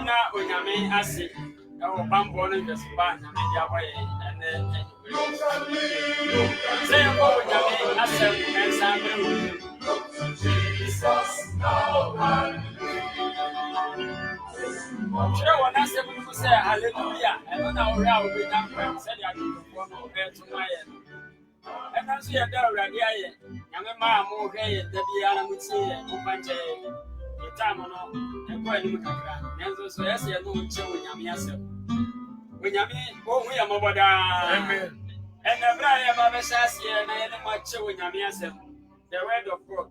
na onyame ase o bambo no just ba na me dia boy ene say ko onyame ase ensa bre Jesus Sure one ase mu say hallelujah eno na ore a obi na kwa say dia ko no be to my and as you are already, young man, more gay, the Biana Mutia, Mupanche, the Tamano, and quite Muka, and so as you know, showing Yamiasa. When Yami, oh, we are Mobada, and the Brian Baba Sassi, and I am much showing Yamiasa, the word of God.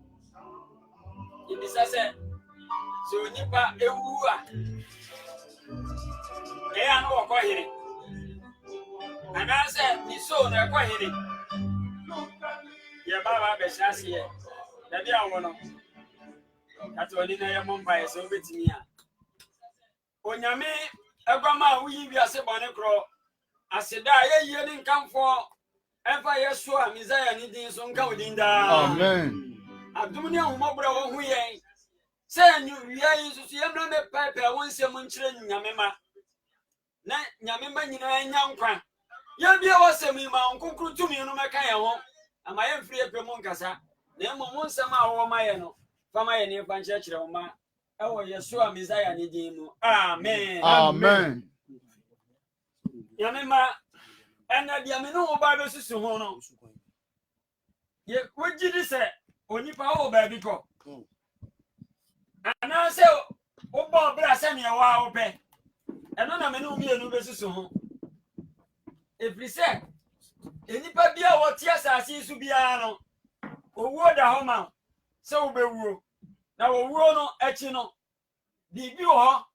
In this, I said, so Nipa Ewa, they are no quite and I said, you saw their quite Yeah, Baba Beshasi, the dear one. That's what in a mumbai is over to me. Onyame, a grandma, we be a sebonacro. I said, I didn't come for Empire Sua, Mizaya, needing some cowdinda. Amen. Abdominal Mobra, who ye say, you are to see a pipe, I won't say Munchrin, Yamema. Yamema, you know, and young crank. Yabia was a me, my uncle to me, no Macaya. Am I free of Moncasa? Name on some hour, my no. From my near Panchurch, Roma. Oh, Yeshua, Messiah, Nidimu. Amen. Amen. Yamima, and the Yamino Bible Susumono. Yet, what did you say? Only power, baby. And I say, oh, Bob Brassani, a while pay. And none of me know me a new Susumo. If we say, Enipa bia wote asase su bia no owuo da ho ma se wo bewuo na owuo no echi no bibi ho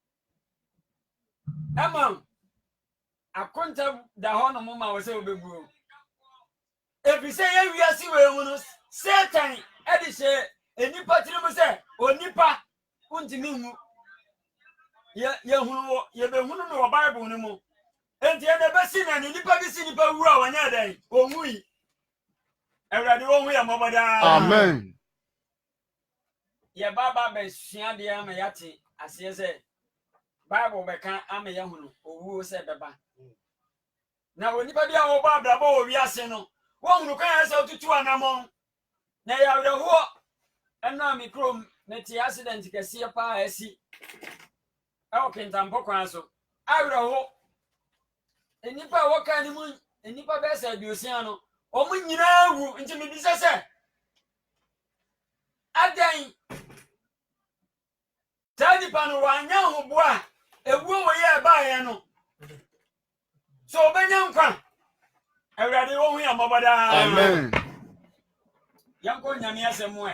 ama akonta da ho no ma wo se wo bewuo ebi se ye wiase we mu no Satan e di se enipa tiri mu se onipa untimi mu ye hunu ye be hunu no Bible no mu enti ene be si na nipa bi si nipa wu a wanya dan onwui Everybody won't hear Mobada. Amen. Ye baba be sua de am yate ase se Bible be kan am ye hunu owu se beba. Na onipa bia wo ba bra ba wo wiase no wo hunu kan se otutu anamon na ya reho ena mikrom na ti accident kese pa asi e o kentampo kwan so awreho enipa wo kan ni mu enipa be se biosia no omu nyina wu nti me bisa se adan tani panu wanya hoboa ewu wo ye ba ye no so obenya nkwa awrade wo hu ya Mobada. Amen. Yanko nyame asemu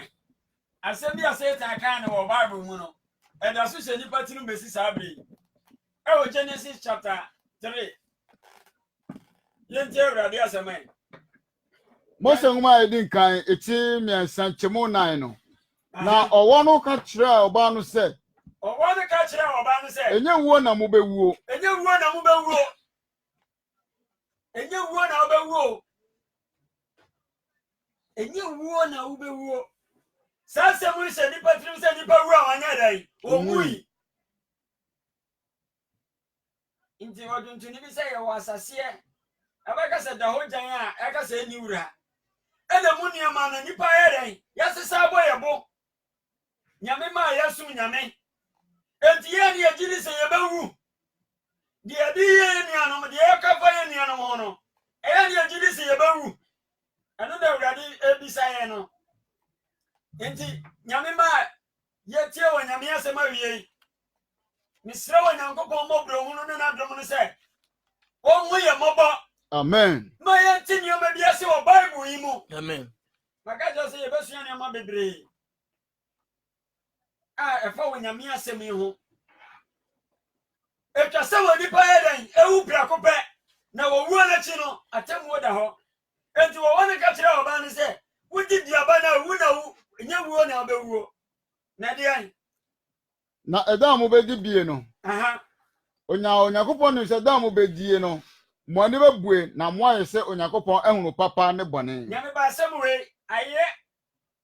asem bia Satan kan no wo Bible mu no e da so se nipa tinu besi sabre e wo Genesis chapter 3 yente awrade asem Mose nguma edin kan eti miensan chemu nan no na owo no ka kire oba no se owo no ka kire oba no se enye wuo na mo bewuo enye wuo na mo bewuo enye wuo na obewuo enye wuo na obewuo sasa mu se nipa trim se nipa wu a wanya dai omui inti waduntu ni bi se ye wasase abaka se da hojan a aka se ni wura ene mu niama na nipa ye dai yasesa boye bo nyame ma yasum nyame enti ye ni agiri se ye bawu di adi ye ni anom di e ka fa ye ni anom hono e ni agiri se ye bawu anu da wurade ebisa ye no enti nyame ma ye tie wo nyame asema wiei misra wo nyankopon mobro hunu no na dom no se o mu ye mobo. Amen. Ma ye tini o mebia se wo Bible yi mu. Amen. Maka jo se ye besua ne ma bebre. E fa wo nyame asem yi ho. E twa se wo nipa ye dan ewu prakope na wo wuo na chi no atem wo da ho. Enti wo wona ka kire oba ne se wudi diaba na wu na wu nya wuo na obewuo. Na de an. Na eda mo bedi bie no. Aha. Onyakopon no se da mo bedie no. Mo ani bebue na mo aye se Onyakopon ehunu papa ne bone. Nyame ba asem we aye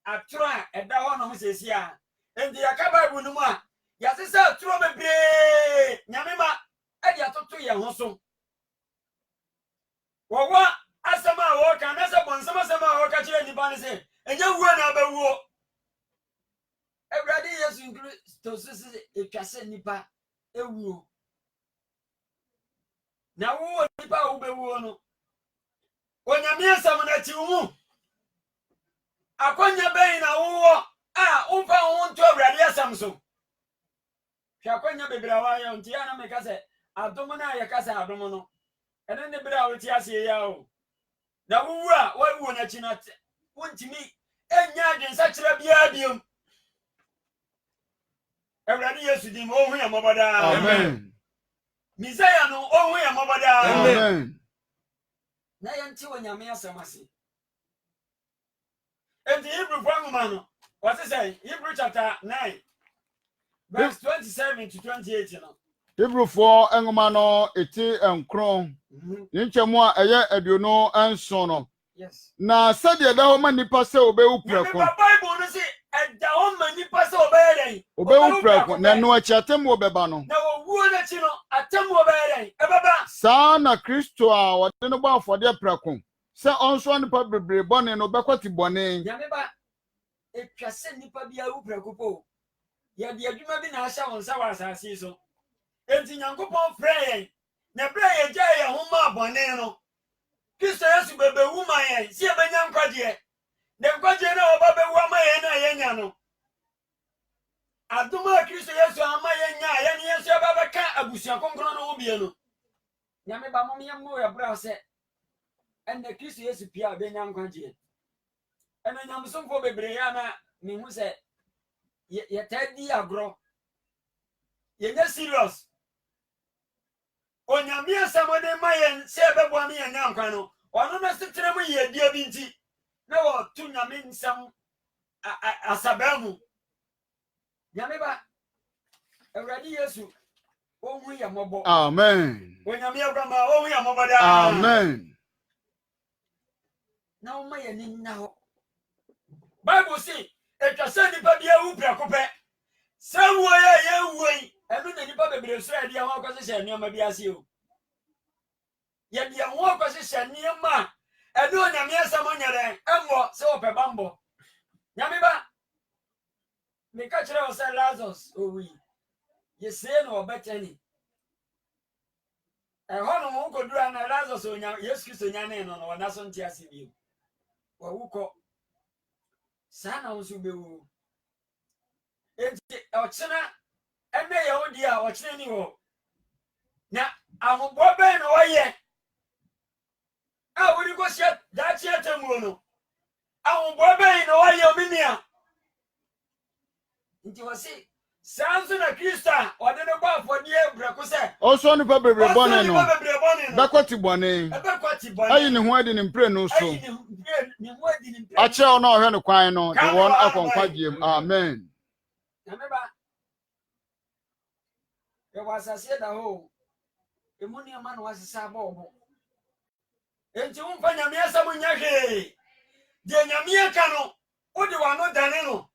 atro a eda ho no mo sesi a. Enti ya ka Bible no mu a Yasisa turo bebre nyamema edi atoto ye ho so. Wowa asama wo kan na se bonsama asama wo ka kire nipa ne se enye wuo na abawuo. Ewrade Yesu Kristo sisi etwase nipa ewuo. Na wo nipa wo bewuo no. Onyame asam na tiwu. Akonya bɛn na wo umfa wo nto Awurade asam so. Hwa akonya bebra wa yɛ nti ya na meka sɛ adom na yɛ kasa adom no. Ɛne ne bra wo ti ase ya o. Na wo a wo na chi na wontimi enya adwensa kyerɛ bia biom. Awurade Yesu dim ohun ya mɔbɔda. Amen. Misaya no ohun ya mɔbɔda. Amen. Na yɛ nti Onyame asam ase. And the Hebrew Pangman, what is it? Hebrew chapter 9, verse 27 to 28. Hebrew 4 engomano eti enkron. Nchemu a eye aduonu enso no. Yes. Na sade da ho manipa se obewu preko. Na Bible no say da ho manipa se obeyeren. Obewu preko na no achiatem obeba no. Na owuo na chi no atem obeyeren. Ebaba. Sa na Kristo a wode no ba afode preko. Se onso nipa bebre bone no bekwati bone. Nyameba etwase nipa bia wu preko po. Ye de adwuma bi na ahya won sa wa asase so. Enti Nyankopɔn frɛ na brɛ yɛ gya yɛ ho ma bɔne no. Kristo Yesu bebewu ma yɛn, si ebenya nkwagye. Na nkwagye na oba bewu ama yɛn na yɛnya no. Adoma Kristo Yesu ama yɛnya, yɛn Yesu aba bɛka abusua konkron no ho bie no. Nyame ba mom yɛm no yɛ bra sɛ ene Kristo Yesu pia benya nkwagye. Ene nyamsomfo bebre ya na me hu sɛ yɛ tadi agro. Yɛnya serious. Onyame asamode ma yɛn sɛ bɛboa me yɛnya nkwa no. Ɔno no setere mu yɛ dia bi nti na wɔ tu nyame nsam asaba mu. Nyame ba Awurade Yesu ohun yɛ mɔbɔ. Amen. Onyame abrama ohun yɛ mɔbɔ da. Amen. Na wo ma yɛ ni na hɔ. Bible say etwase nipa bia wu prako pɛ. Sɛ wo yɛ wuo yi ɛno na nipa bebre so ɛde ho akɔse hyɛ nneɛma bi ase o. Yɛ de ho akɔse hyɛ nneɛma ɛno Onyame asɛm nyɛrɛ ɛmmɔ sɛ wɔpɛ bambɔ. Nyame ba meka kyerɛ wo sɛ Lazarus owi. Yɛsee no ɔbɛtɛni. Ɛhɔ no mo kodura na Lazarus onya Yesu Kristo nyane no no wɔna so nte ase bi. Wɔwu kɔ. Saa na wo so bewu. Enti ɔkyena ene Yehudi a ɔkyena ni hɔ. Na ahobɔ bɛn na ɔyɛ. A wodi ko hyɛ daakye atamuo no. Ahobɔ bɛn na ɔyɛ ominia. Nti wɔ se sanso na Kristo a ɔde ne bɔ afɔdeɛ brɛko sɛ Onso nipa bebre bone no. no. Bekwati bone. Ɛbɛkwati bɔne. Ayi ne ho adi ne mpre no so. Ayi ne ho adi ne mpre. Akyerɛ na ɔhwɛ no kwan no de won akonkwagie. Amen. Nyameba yɛwɔ asase da hɔ emu nneɛma na wasesa abɔɔbɔ enti womfa Nyame asɛm nya hwee deɛ Nyame aka no wode wano dane no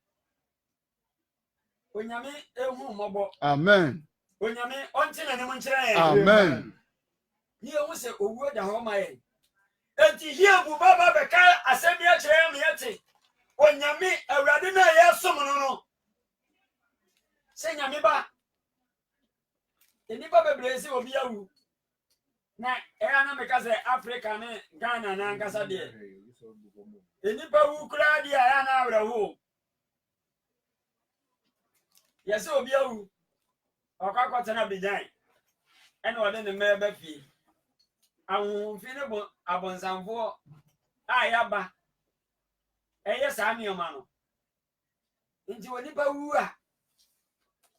Onyame ehu mmɔbɔ. Amen. Onyame ɔnte n'anim nkyerɛ yɛn. Amen. Ni ehu sɛ owuo da hɔ ma yɛn enti Hiob baba bɛka asɛm bi akyerɛ yɛn yɛte Onyame Awurade na yɛsom no no sɛ Nyame ba enipa bebree sɛ obi awu na ɛyɛ na meka sɛ Africa ne Ghana na nkasa deɛ enipa wu kura deɛ ɛyɛ na awurawo yɛsɛ obi awu ɔkakɔtena Bidan ɛna ɔde ne mmaa ba fie ahomfi ne bo abonsamfoɔ a yɛaba ɛyɛ saa nneɛma no nti onipa wu a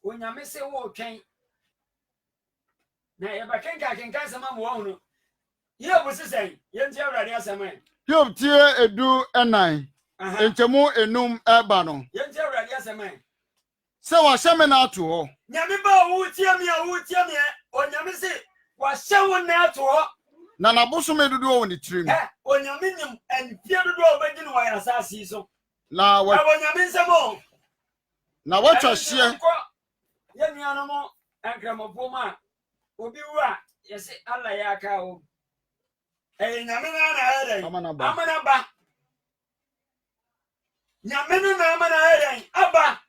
Onyame sɛ wo twɛn na yɛbɛkenka asɛm ama wɔn no Hiob sesɛn yɛnti Awurade asɛm ɛ Hiob tie edu enan enchemu enum eba no yɛnti Awurade asɛm ɛ sɛ wahyɛ me na ato hɔ Nyame ba wo tie me Onyame sɛ wahyɛ wo na ato hɔ na naboso me dodo wɔ ne tirim Onyame nim ɛnfie dodo a obɛdi no wɔ asase so na Onyame nsɛm o na watwa hye Ye nua mo ankramopo ma obi wu a yesi Allah ya ka o. Nyame na ere. Amana ba. Nyame na amana ere aba.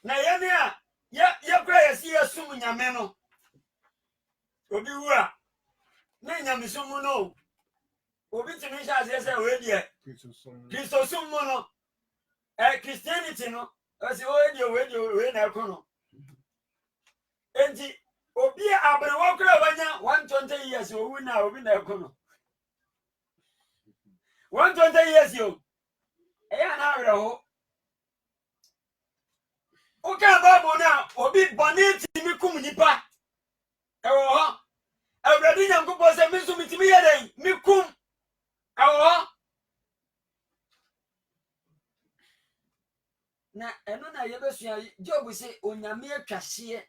Na ye ne a ye kura yesi yesum nyame no. Obi wu a na nyame sum no. Obi timi sha se we die. Kristo sum no. Christianity no. Asi we na kono. Enti obi abrewo kura wanya 120 years owu na obi na kono. 120 years yo. Eya na awreho. Oka Bible na obi boni timi kum nipa. Ewo ho. Awradi Nyankopɔ se mi so mitimi yeden mi kum. Ewo ho. Na eno na yebesua Job se onyame atwahye.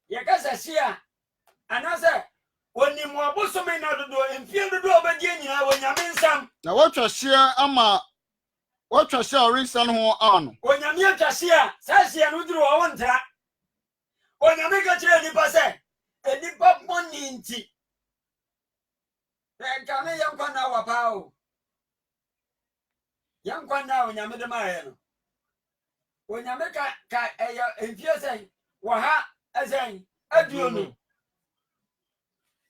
Ye kasa hye anase onimu abosome na dodo emfie dodo obedi nyina onyame nsam. Na watwahye ama watwahye orinsan ho ano. Onyame atwahye sa hye no duru wo ntra. Onyame ka kire nipa se enipa moni nti. Kame yankwa na wapa o. Yankwa na onyame de ma ye no. Onyame ka emfie se wo ha azen aduonu.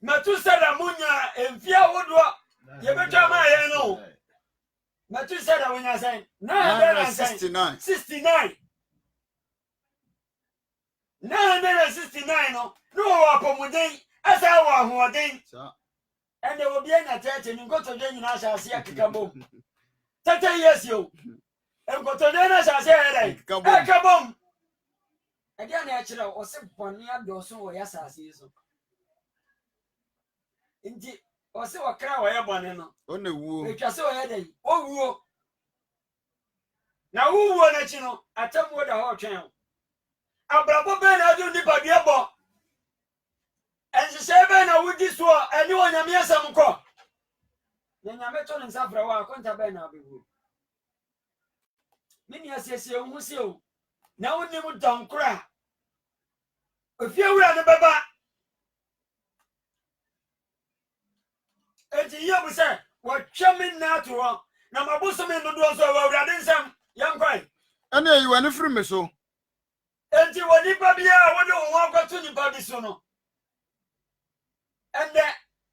Matusada munya emfia wodo ye betwa ma ye no. Matusada munya sen 969 69 969 no no apomuden asa wa ahoden ende obi anya tete ni ngotoje nyina asase akikabom 30 years yo engotoje na asase ere akabom ade na akira o se boni adoso wo ya asase so nti o se wakra wo ye boni no o na wuo etwa se o ye den o wuo na wuo na chi no atamu da ho twen abrabo be na adu nipa bia bo ense be na wudi so ani onyame asam ko nyame to ne nsafra wa akonta be na abewu mini asiesie hu se o na woni mu donkora ofie wura ne baba enti ye bu se wa twemi na to ho na mabuso me dodo so wa wura de nsam yankwai ene yi wani firi me so enti woni pa bia woni wo akwato ni pa bi so no ende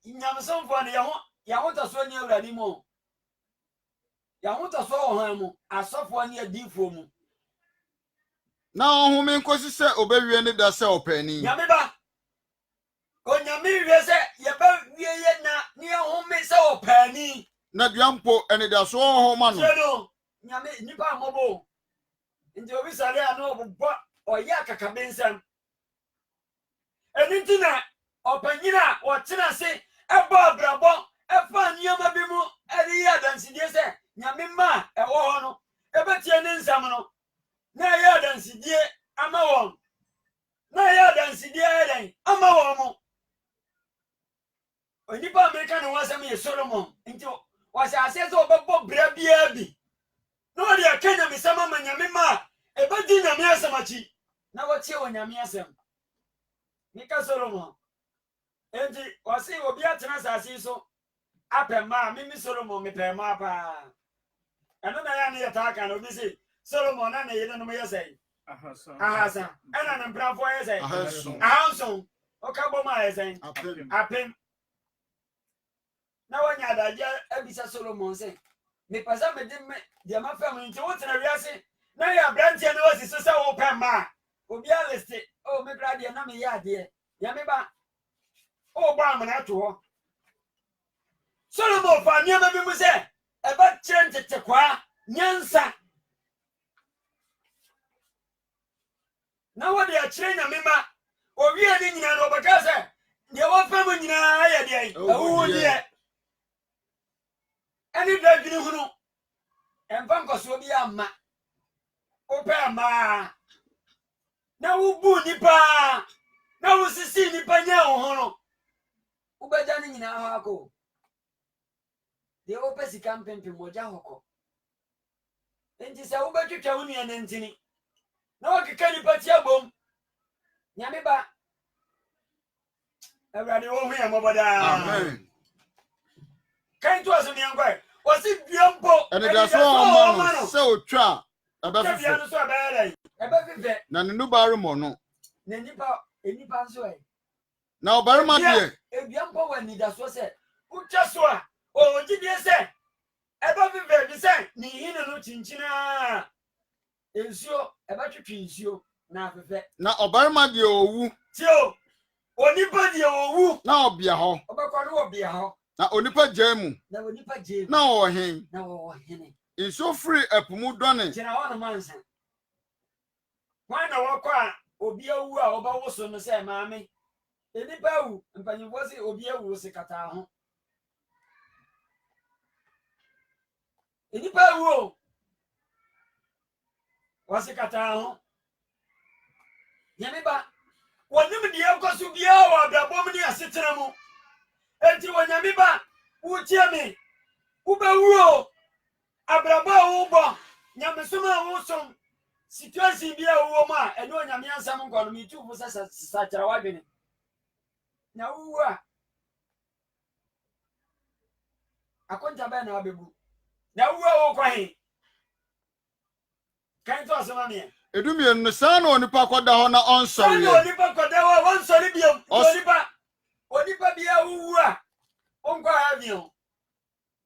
nyamsomfo ne ya ho taso ni awura ni mo ya ho taso ho han mu asofo ne adifo mu na ohumi nkosi se obewie ne da se opani nyame ba onyame wie se ye ba wie ye na ne ohumi se opani na duampo ene da so ho ma no no nyame nipa amobo nti obi sare ano obbo oya kakabensam enintina opanyina otena se ebo abrabo efa nioma bi mu eri ya dansidie se nyame ma ewo ho no ebetie ne nsam no na ya dansidie ama won na ya dansidie eden ama won mo onipa America no wasam ye Solomon nti wase asese obebo bra bia bi no de Kenya misama manyame ma ebedi nyame asamachi na wotie onyame asem nika Solomon enti wase obi atena asase so apema mimi Solomon me pema pa eno na ya ne yata na obi se Solomon na yede no ye sei ahasa ena na mbrafo ye sei ahanso okabo ma ye sei apem na wanya adaje abisa Solomon se me pasa me de ma fam nti wotena wiase na ya brantie na wasi so se wo pema obi aleste o me grade na me ya ade ya me ba o ba amana to ho Solomon fa niam bi mu se e ba chente kwa nyansa na wode a kire na mema owi ani nyina no baka se de wo fam nyina ya de awu de ani da dwini hunu emfa nkoso bi amma ope ama na wubu nipa na wusisi nipa nya ho ubeja ni nyina ha ako de ope sika mpempe moja hoko enti se ubetwetwa hunu ya ntini na wakeka nipa tia bom nyame ba awurade wo hu ya moboda Amen. Kan to aso miankwa o si biampo And it does all man so twa aba bia no so abayere eba fife na ne nubaru mo no na enipa nso e na obarima de ebiampo wa ni da so se utwa so a o gidie se eba fife bi se ni hine no chinchina ensuo eba twetwe nsuo na afefe na obarima de owu tio onipa de owu na obia ho obekwa no obia ho na onipa jemu na onipa je na ohen na wo hene inso free apumu done jina ho no mansa wan na wokwa obi awu a oba woso no se maame enipa awu mpanyimfo se obi awu se kata ho enipa awu wase kata ho nyame ba wonim de enkoso bia wa ababom ni asetena mu enti wonyame ba wutie me ubawu abraba wo bo nyame soma wo som situation bia wo ma ene onyame ansam nkono mi tu fu sa kyera wadwene na wu a akonta ba na abebu na wu a wo kwahin kan to asoma me edumie no sa na onipa koda ho na onsori sa onipa koda ho wonsori biom onipa bia wu a onkwa avio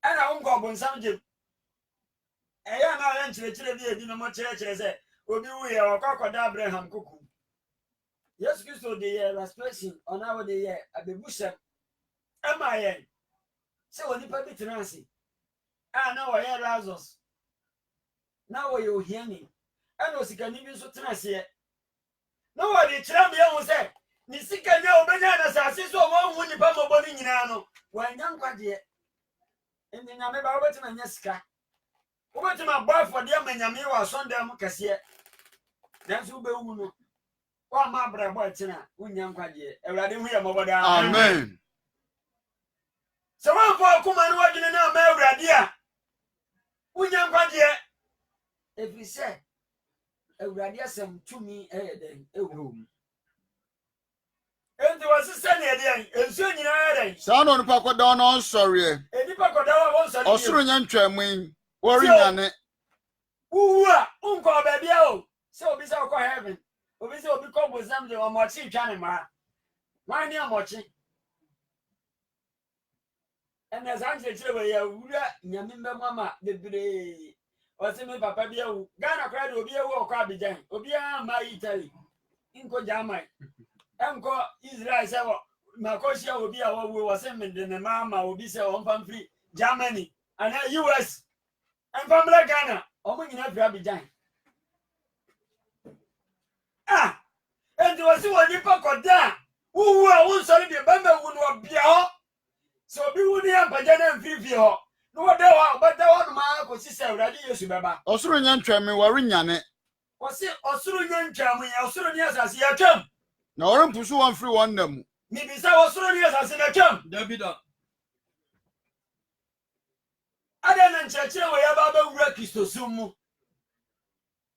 ana onkwa bonsam je eya na ya nchirechire bi edi no mo chirechire se obi wu ye okokoda Abraham kuku Yesu Kristo de ye restoration ona wo de ye abebusem ama ye se onipa bi transi na wo ye Lazarus na wo ye ohiani ana osikani bi so transi na wo de kira me hu se ni sikani a obenya na sase so wo hu nipa mobo ni nyina no wanya nkwade eni nyame ba obetima nya sika obetima boy for dem nyame wa sondem kase nanso bewu no wa ma bra boy tina unya nkwade ewrade hu ya moboda amen so wa fo akuma no wadwene na ma ewrade a unya nkwade efise ewrade asem tumi eyeden ehum enti wasisa ne ede enso nyina eden sa na onipa koda ho na onsori enipa koda wa wonsori osoro nya ntwamu wori nyane uwa unko babia o se obi se ko heaven obi se obi ko bozam de omochi twane ma wani amochi ene zanje chire we ya wura nyame mbemama bebre o se me papa bia wu Ghana kra de obi ewu okọ Abidjan obi a ma Italy inko Germany enko Israel se wo makoshia obi a wo se mende ne mama obi se on fam free Germany and US and from Ghana omo nyina fi Abidjan and was woni pakoda wu a won sori bi ba ma wu no obia ho so bi wu ni ampaja na mfifi ho no wada wa obada wa no ma ko sisa urade Yesu beba osoro nya ntwamu wori nyane o se osoro nya ntwamu ya osoro ni asase ya twam na ori mpusu won free won nam ni bi sa osoro ni asase na twam Davida ada na nchechire we ya ba wura Kristo sumu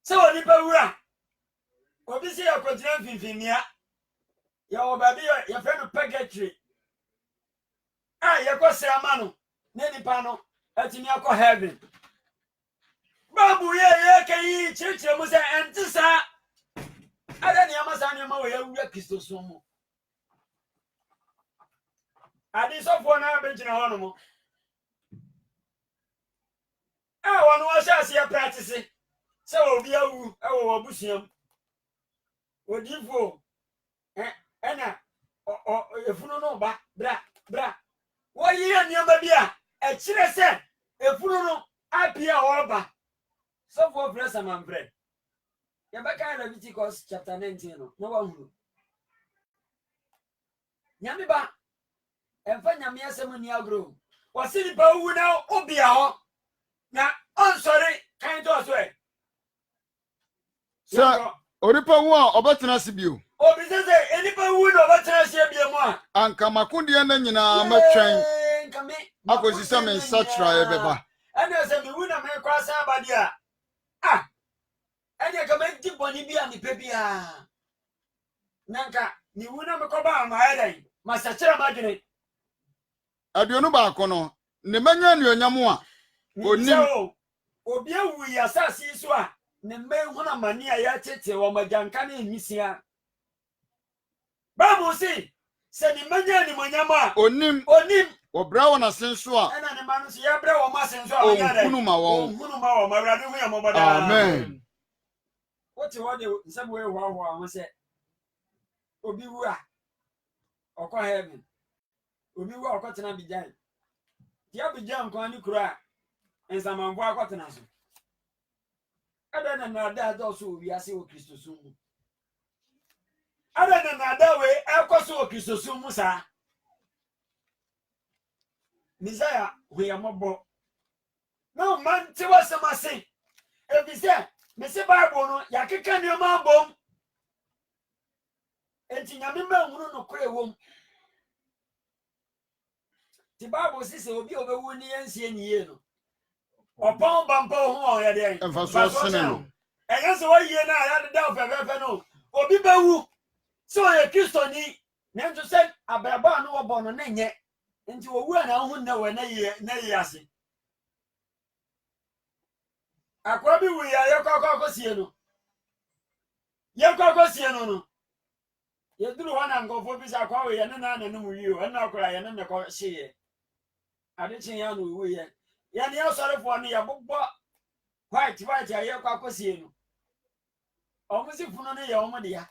se woni pa wura obi se ya kontina finfinia ya obabi ya friend purgatory ya ko se amano ne nipa no atimi akọ heaven babu ye kai chichire mu se entisa ada ni amasa ni ma we ya wura Kristo sumu adi sofo na benjina hono mo wonu wa sha se practice se obi awu ewo obusuam odifo ena efunu no ba bra wo yi aniamba bia e kire se efunu no apia oba so for press am bread ya baka Leviticus chapter 19 no wa huru nyame ba emfa nyame asem ni agro wasini ba wu na obia ho na onsori kan to so e sa onipa wu a obetena sibio obi se enipa wu no obetena sibio mu a anka makunde na nyina matwen akosisa men satra ebeba ene se mi wu na me kwasa abade a ene ka me di boni bia ni pe bia nanka ni wuna me ko ba ma edan masachira madwene aduonu ba kono ne manya nuonyam a onim obi awu ya sasi so a ne mma huna mani a ya tete wo majanka ne misia ba mo si se ni manya ni monyam a onim obra wona senso a ena ne manu so ya bra wo ma senso a nya dai hunu ma wo mawrade hu ya mobada amen woti wo de nsem we ho ho se obi wu a okọ heaven obi wu a okọ bijan dia bijan ko ani kura ensamanfo akọtena so ada na ada do so wi ase o Kristo sum ada na ada we ekoso o Kristo sum sa Messiah we amobo no man ti wasamase ebise me se Bible no yakeka ni ma bom enti nyame ma hunu no kore wom ti Bible sise obi obewu ni ensie ni ye no opon bampo ho ya de emfaso sene no enye so waye na ya de da ofefe no obi bewu so ye Kristo ni na nto se abraba no wo no na nye nti owu na hu na we na ye ase akwa bi wu ya ye kokoko sie no ye kokoko sie no ye duru wana ngofo bi sa kwa we ye na no mu yi o na akora ye na ko hye ade chen ya no wu ye ya ni asorefo no ya bobbo white ya ye kokoko sie no omusi funu no ye omode ya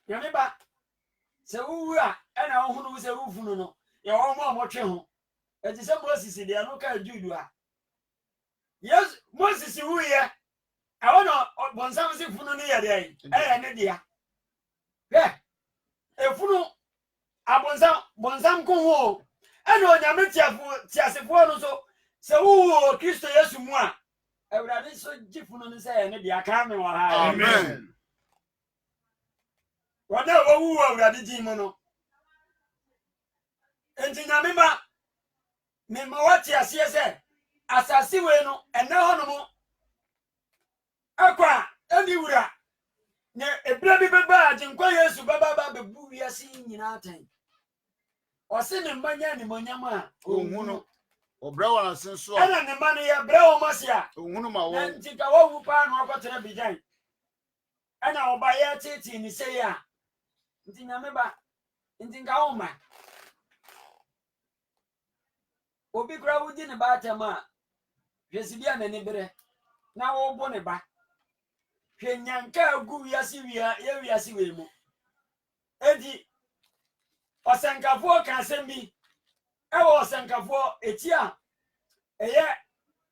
yame ba se wu a na wo hunu se wu funu no ye wo mo motwe ho e ti se Moses de no ka judu a yes Moses wu ye awono bonsam se funu no ye de e ne dia e funu abonsam ko ho e no nyame tiasefo no so se wu Kristo Yesu mu a ewrade so gifunu no se ne dia ka me wa ha amen wada owu awrade ji mu no enti nyame ba me ma wati ase se asase we no ene hono mo akwa eni wura ne ebra bi beba ajinkwa Yesu baba bebu wiase nyina atan ose ne manya ni monyam a ohunu obra wona senso ana ne ma ne ya bra o masia ohunu ma wo enti ka wo wu pa no akotena bijan ana oba ye titi ni se ya nti nyame ba nti nka wo ma obi kura wudi ne ba tema hwesi bia na ne bere na wo bo ne ba hwe nyanka agu wiase ye wiase we mu edi osankafo ka sembi ewo osankafo etia eye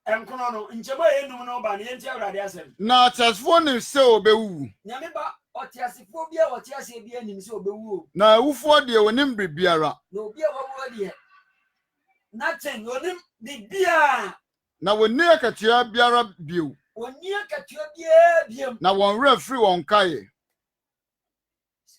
enkono no nchebo enum no ba ne yenti awrade asem na chasfo ne se obewu nyame ba otiasefo bia otiase bia nim se obewu o na ewufo de onim bibiara na obi a wawo de nothing onim bibia na woni akatua biara biu oni akatua bia biem na won re free won kae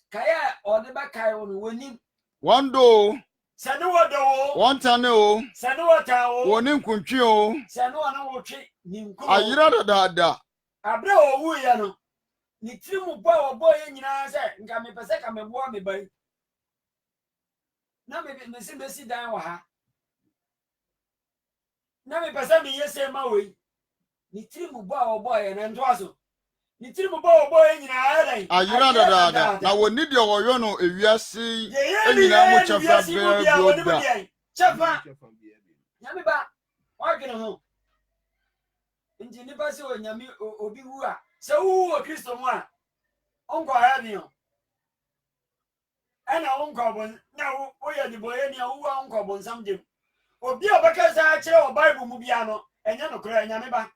kaya ode ba kai won wonim wando sanu wodo won tane o sanu wota o wonim kuntwi o sanu ona wotwe ninku ayira dada abra owu ya no ni trimu bo obo ye nyina se nka me pese ka me bo me bai na me si dan wa ha na me pese me yese ma we ni trimu bo obo ye na ndo aso ni trimu bo obo ye nyina adan ayira dada na woni de oyo no ewiase enyina mo chafa be do chafa nyame ba wagene ho nti ni ba se o nyame obi wu a se wu o Kristo mu a onko ha ni o ana onko bon na wo ye di boye ni wu a onko bon sam dem obi obaka sa kire o Bible mu bia no enye no kora nyame ba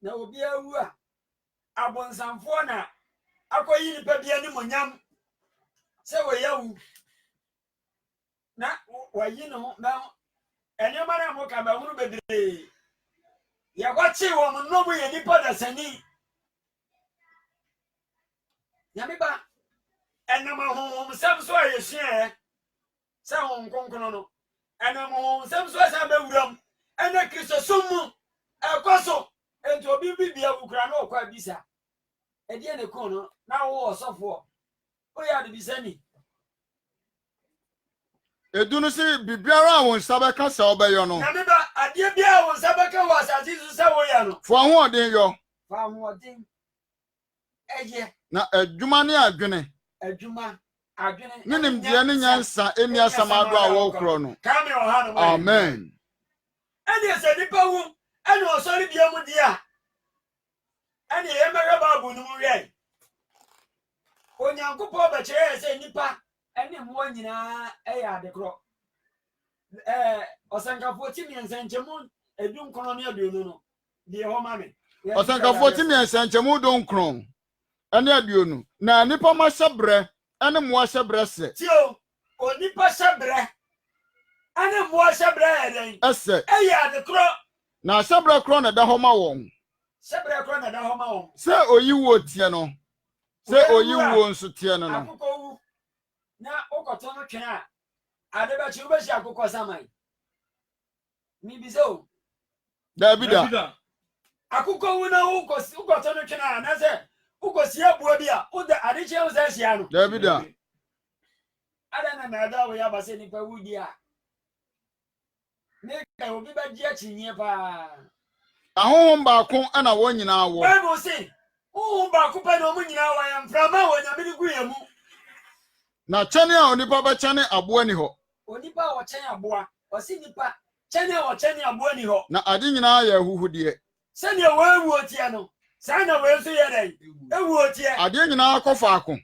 na obi awu a abonsamfo na akoyi ni pa bia ni monyam se wo yawu na wayi no na enye mara mo ka ba hunu bedre ya kwachi wo mo no mu ye nipa da sani nyame ba enam ho sam so aye hye se ho nkonkono no enam ho sam so asa ba wuram ena Kristo sumu ekoso enti obi bibia wukura na okwa bisa ɛdeɛ ne ko no na wo ɔsɔfoɔ oyɛ ade bisani edunu si bibiara a wo nsa bɛka sɛ ɔbɛyɔ no na meba adeɛ biara wo nsa bɛka wɔ asase so sɛ woyɛ no fo ahoɔden yɔ fa ahoɔden ɛyɛ na adwuma ne adwene adwuma adwene ne nimdeɛ ne nyansa ɛni asɛm ado a wɔkorɔ no kame ɔha no amen ɛne sɛ nipa wu ɛne ɔsɔre bia mu di a ɛne yɛmɛhwɛ Bible no mu wɛ Onyankopɔn bɛkyerɛ sɛ nipa ɛne mmoa nyinaa ɛyɛ adekorɔ ɔsankafoɔ ti mmiɛnsa nkyɛmu edu nkɔnɔ ne aduonu no deɛ hɔ ma me ɔsankafoɔ ti mmiɛnsa nkyɛmu do nkron ɛne aduonu na nipa ma hyɛ brɛ ɛne mmoa hyɛ brɛ sɛ tio onipa hyɛ brɛ ɛne mmoa hyɛ brɛ yɛ dɛn ɛsɛ ɛyɛ adekorɔ na hyɛ brɛ korɔ na ɛda hɔ ma wɔn hyɛ brɛ korɔ na da hɔ ma wɔn sɛ oyi wuo tie no sɛ oyi wuo nso tie no no akokɔ wu na wokɔtɔ no twɛn a ade bɛkye wobɛhyia akokɔ saman mibisɛ o daabi da akokɔ wu na wokɔtɔ no twɛn a na sɛ wokɔsie aboa bi a woda ade kyerɛ wo sɛ ahyia no daabi da ada na mɛda wo yɛ aba sɛ nipa wu di a ne ka obi bɛgye akyinnyɛ paa ahohom baako ɛna wɔn nyinaa wɔ Bible se wohu baako pɛ na ɔmo nyinaa wɔyɛ mframa wɔ nyame de gu yɛ mu na kyɛne a onipa bɛkyɛne aboa ni hɔ onipa a wɔkyɛn aboa ɔsi nipa kyɛne a wɔkyɛn aboa ni hɔ na ade nyinaa yɛ ahuhudeɛ sɛnea wɔawuo tie no saa na wɔn nso yɛ dɛn ewuo tie adeɛ nyinaa kɔ faako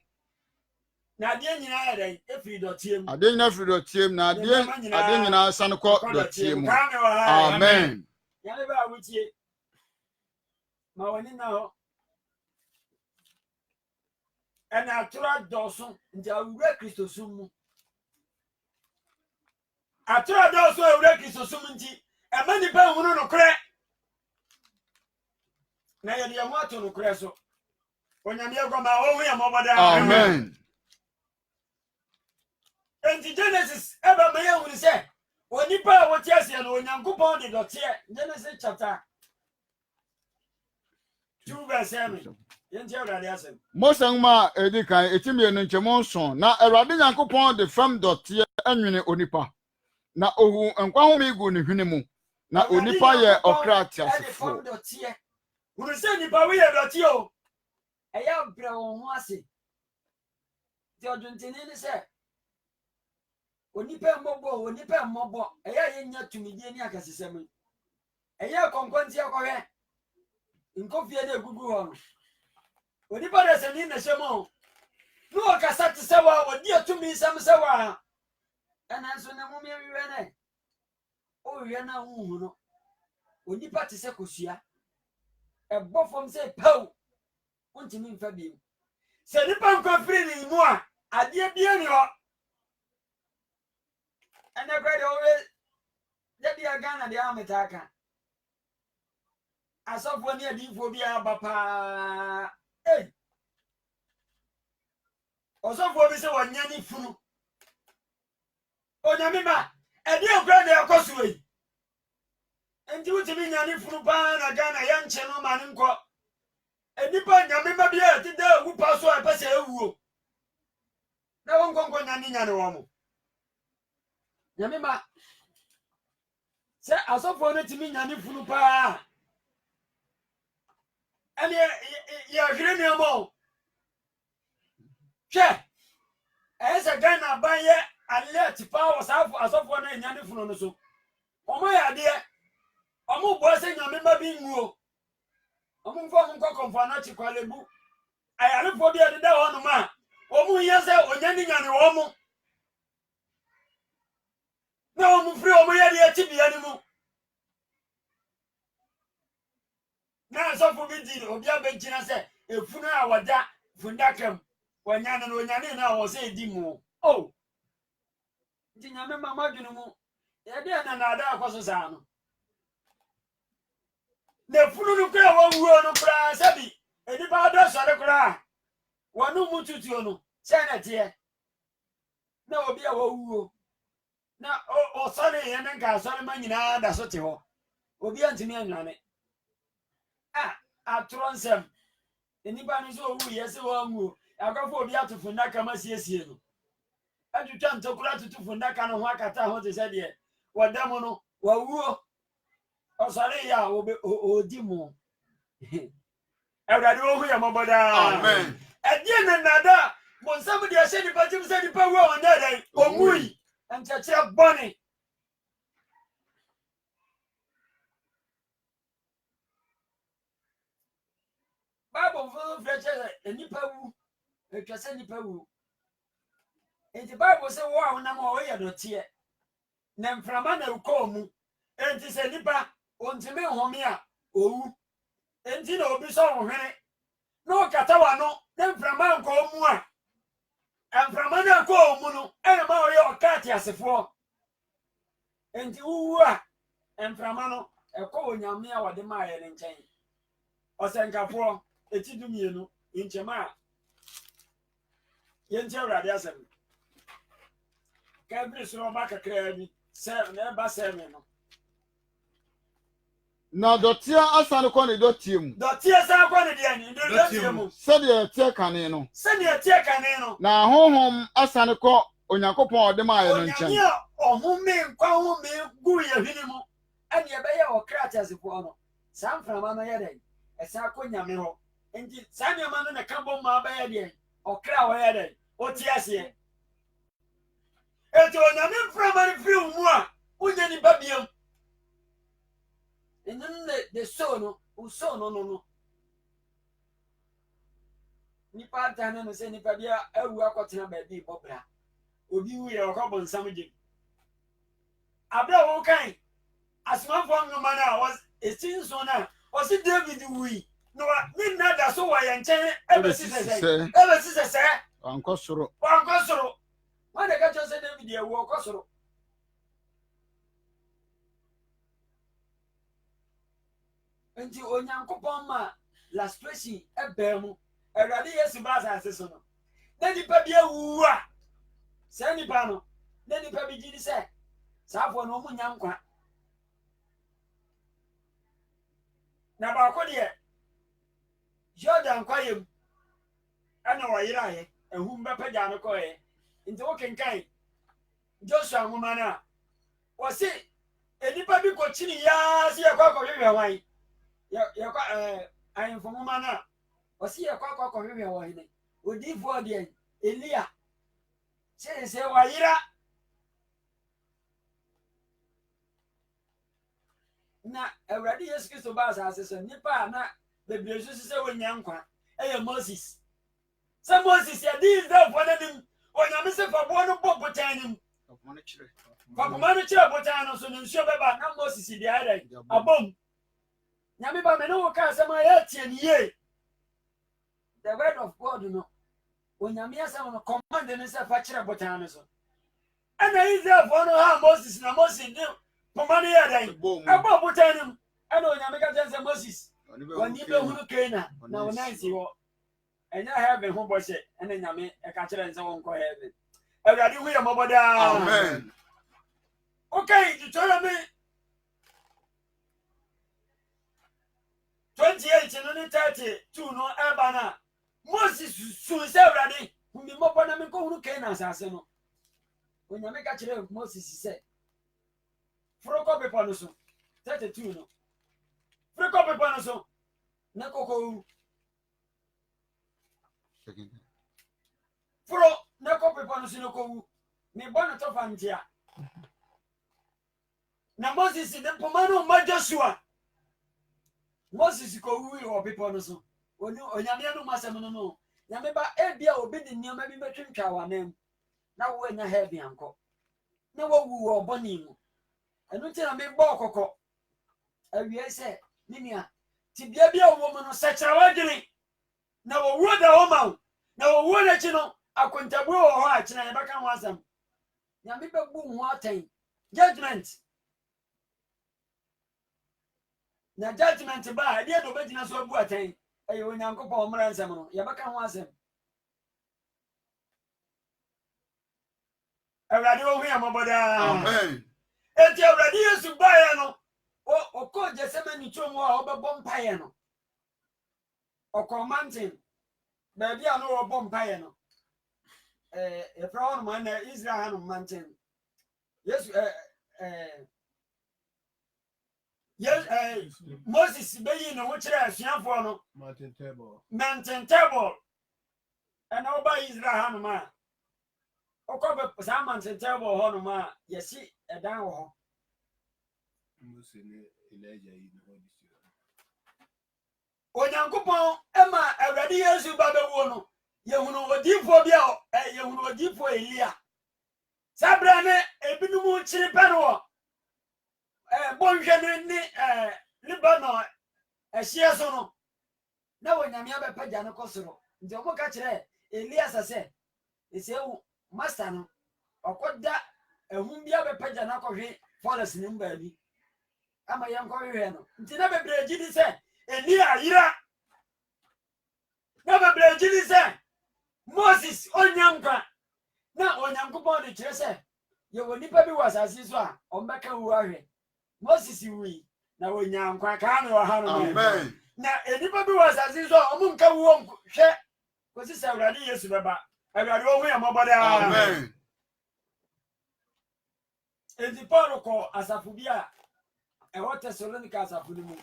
na adeɛ nyinaa yɛ dɛn efiri dɔteɛ mu adeɛ nyinaa firi dɔteɛ mu na adeɛ nyinaa san kɔ dɔteɛ mu amen yɛne bɛ a wotie ma wɔne na hɔ ɛna atoro adɔɔso nti awura kristo sum mu atoro adɔɔso awura kristo sum nti ɛma nipa nhunu nokorɛ na yɛde yɛn ho ato nokorɛ so onyame agɔma ɔhu yɛ mmɔbɔ daa amen enti Genesis ɛba ma yɛhunu sɛ onipa a wɔte aseɛ no onyankopɔn de dɔteɛ Genesis chapter 2 verse 7 yɛnti awurade asɛm Mose nwoma a edi kan eti mmienu nkyɛmu nson na Awurade Nyankopɔn de fam dɔteɛ anwene onipa na ohu nkwahome gu ne hwene mu na onipa yɛ ɔkra teasefoɔ hunu sɛ nipa wo yɛ dɔteɛ o ɛyɛ brɛ wɔn ho ase nti ɔdwontene ne sɛ onipa mmɔbɔ ɛyɛ yɛnya tumidie ne akɛsesɛm ɛyɛ kɔnkɔnti akɔhwɛ nkɔfie ne egugu hɔ no onipa de sɛ ni na hyɛ mu no ɔkasa te sɛ wa ɔdi atumi nsɛm sɛ wa ɛna nso ne mumie wiwɛ ne ɔwiwɛ na huhu no onipa te sɛ kosua ɛbɔ fam sɛ paw ɔntumi mfa bi sɛ nipa nkɔ firi ne mu a adeɛ bia ne hɔ ɛnɛ kɔ de ɔwɛ dɛbi Ghana de ameta aka asɔfoɔ ne adiifoɔ bi aba paa ɔsɔfoɔ bi sɛ wɔnya ne funu onyame ma ɛdeɛ nkora na ɛkɔ so yi enti wotumi nya ne funu paa na Ghana yɛnkye no ma ne nkɔ enipa nyame ma bi a ɛte da awu pa so a ɛpɛ sɛ ɛwuo na wɔnkɔnkɔ nya ne nya ne wɔ mo nyame ma sɛ asɔfoɔ no tumi nya ne funu paa ɛne yɛhwere nneɛma o hwɛ ɛyɛ sɛ Ghana aban yɛ alert paa wɔ saa asɔfoɔ no anya ne funu no so ɔmo yɛ adeɛ ɔmo boa sɛ nyame ma bi nwuo ɔmo mfa ɔmo nkɔ kɔmfa no akyi kwalebu ayarefoɔ bi ɛdeda hɔ nom a ɔmo yɛ sɛ onya ne nya ne wɔ mo na ɔmo firi ɔmo yɛ deɛ akyi bea no mu na asɔfo bi di obi abɛnkyina sɛ efunu a wɔda fundakam wɔnya no onyane na wɔ sɛ edi mu o nti nyame ma madwene mu yɛde na nada akɔ so saa no na funu no kora wɔwuo no koraa sɛ bi enipa adɔ sɔre koraa wɔno mu tutuo no sɛ na teɛ na obi a wɔwuo na ɔsɔre yɛ ne nka asɔre ma nyinaa da so te hɔ obi antumi anwane atoro nsɛm enipa ni so wu yesi wo nwu akofo obi atufu ndaka masiesie no adutwa ntokura tutufu ndaka no ho akata ho te se de wadam no wawuo osare ya odi mu Ewurade ohu ya moboda Amen. Edie na nada bonsam de ahye nipa tim se nipa wo on dai omui encheche boni Bible full freche nipa wu etwase nipa wu enti Bible se wo a na ma wo ye dotie na mframa na uko mu enti se nipa ontime home a owu enti na obi so hwene no kata wa no na mframa nko mu a mframa na nko mu no ene ma wo ye okati asefo enti wuwu a mframa no eko onyame a wode ma ye ne nchen osenkafo etidumienu inchema yente Awurade asem kabri so ba kakra bi se na ba se me no Na dotia asane ko ne dotie mu. dotie sa kwa ne de ni dotie mu Se de tie kane no. se ne tie kane no Na honhom asane ko Onyankopon ode ma ye no nchen. onyame ohome nkwa home gu ye hwini mu ane ebe ye okratiasefo no samframa no ye den esa ko nyame ho enti sanyama no ne kabo ma ba ye den okra wo ye den otiase eto onyame mframa ne firi mu a unya ni babiam enun de sono usono no nipa tane no se nipa bia awu akotena ba bi bobra obi wu ye okobon samje abra wo kan asmafo ngoma na was etinso na osi David wi no ni nada so wa ye nchen ebesi se Ankosoro wanda ka chose David ye wo okosoro enti Onyankopon ma lastration ebemu Awurade Yesu ba asase so no na nipa bia wu a se nipa no na nipa bi gidi se saafo no mu nyankwa na ba ko de Jordan kwayem ana wa yiraye ehum be paja no koye nti wo kenkan Joshua ngoma na wo se enipa bi ko chini ya se yakwa ko hwehwe wan yakwa ayin fomuma na wo se yakwa ko hwehwe wan ne odi fo de Elia se wa yira na Awurade Yesu Kristo ba asase so nipa na bebre so se wonya nkwa Moses se Moses ya di Israel fo na nim onyame se fa bo no bobotan nim fa kuma no kire botan no so no nsuo beba na Moses di ara abom nyame ba me no ka asema ya tie ni ye the word of God no onyame asema no command ne se fa kire botan no so ana Israel fo no ha Moses na Moses di pomani ya dai abo botan nim ana onyame ka tell Moses wani be hunu Kena na wonansi wo enya heaven ho boshe ene nyame e ka kire nse won ko heaven Awurade hu ya moboda Amen. Okay, Deuteronomy 28 no 32 no ebana Moses sun se Awurade hu mi mobo na me ko hunu Kena asase no onyame ka kire Moses se froko pepa no so 32 no froko pepa no so na koko fro na ko pepa no so no ko me bona to fantia na Moses ne pomano ma Joshua Moses ko wi o pepa no so onyame no masem no no nyame ba ebia obi di niam bi betwentwa wanem na wo anya heaven anko na wo wu wo boni mu enu ti na me bo kokko awie se ninia ti bia bia wo mu no sekyera wadwene na wo wo da wo ma na wo wo na chi no akontabu wo ho a kyena ye baka ho asam nyame bebu ho atan judgment na judgment ba de do begina so bu atan ayo Onyankopon omra nsam no ye baka ho asam Awurade wo hu ya moboda Amen. enti Awurade Yesu ba ya no o ko Gethsemane chom a obebo mpaye no okomantin baby a no obom paye no e fra on man na Israel han mantin yes yes Moses beyi no wo kire asuafo no mountain table and oba Israel han ma okobe sa mountain table ho no ma yesi edan wo ho Moses ne Elijah yi no Onyankopon ema awrade Yesu babewo no yehunu odifo bia yehunu odifo Elia sabra ne ebinumu chiri pano bonhwe ne Libanon ehie so no na wonyame abepaja ne kosoro nti omoka kire Elia sase esewu master no okoda ehum bia abepaja na kohwe forest ne mbaabi ama yankɔhwehwɛ no nti na bebre gidi se Elia yira na bebre gidi se Moses onyankwa na onyankopɔn de kyerɛ sɛ yewo nipa bi wɔ asase so a ɔmbɛka wu ahwɛ Moses wi na onyankwa ka ne wɔ ha no amen na enipa bi wɔ asase so a ɔmo nka wu hwɛ kosi sɛ Awurade Yesu bɛba Awurade ohu ya mɔbɔda amen enti Paul kɔ asafo bi a ɛwɔ Thessalonica asafo no mu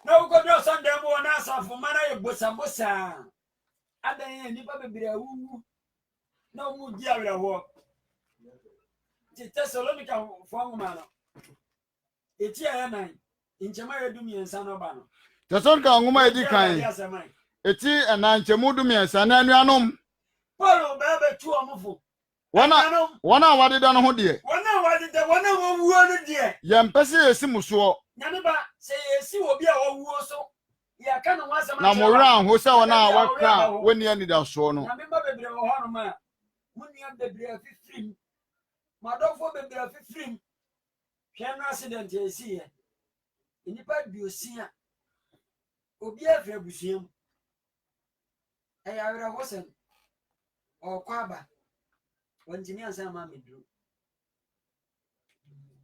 na ukodro Sunday mo na asafo mana ye bosambosa adan ye nipa bebre awu na omu di awerɛho ti Thessalonica fo ngoma no eti ayan nchema ye dumi ensa no ba no Thessalonica ngoma edi kan eti enanchemu dumi ensa na anuanom Paul ba betu omfo wana wadeda no ho de wana wowuo no de yempese yesi muso nyame ba se yesi obi a wowuo so ya ka no wasama na mora ho se wana waka woni anida so no nyame ba bebre wo ho no ma munia bebre afifrim madofo bebre afifrim hwe no accident esi ye enipa biosia obi afre busuam ayawra hosen okwaba wantimi ansa ma medru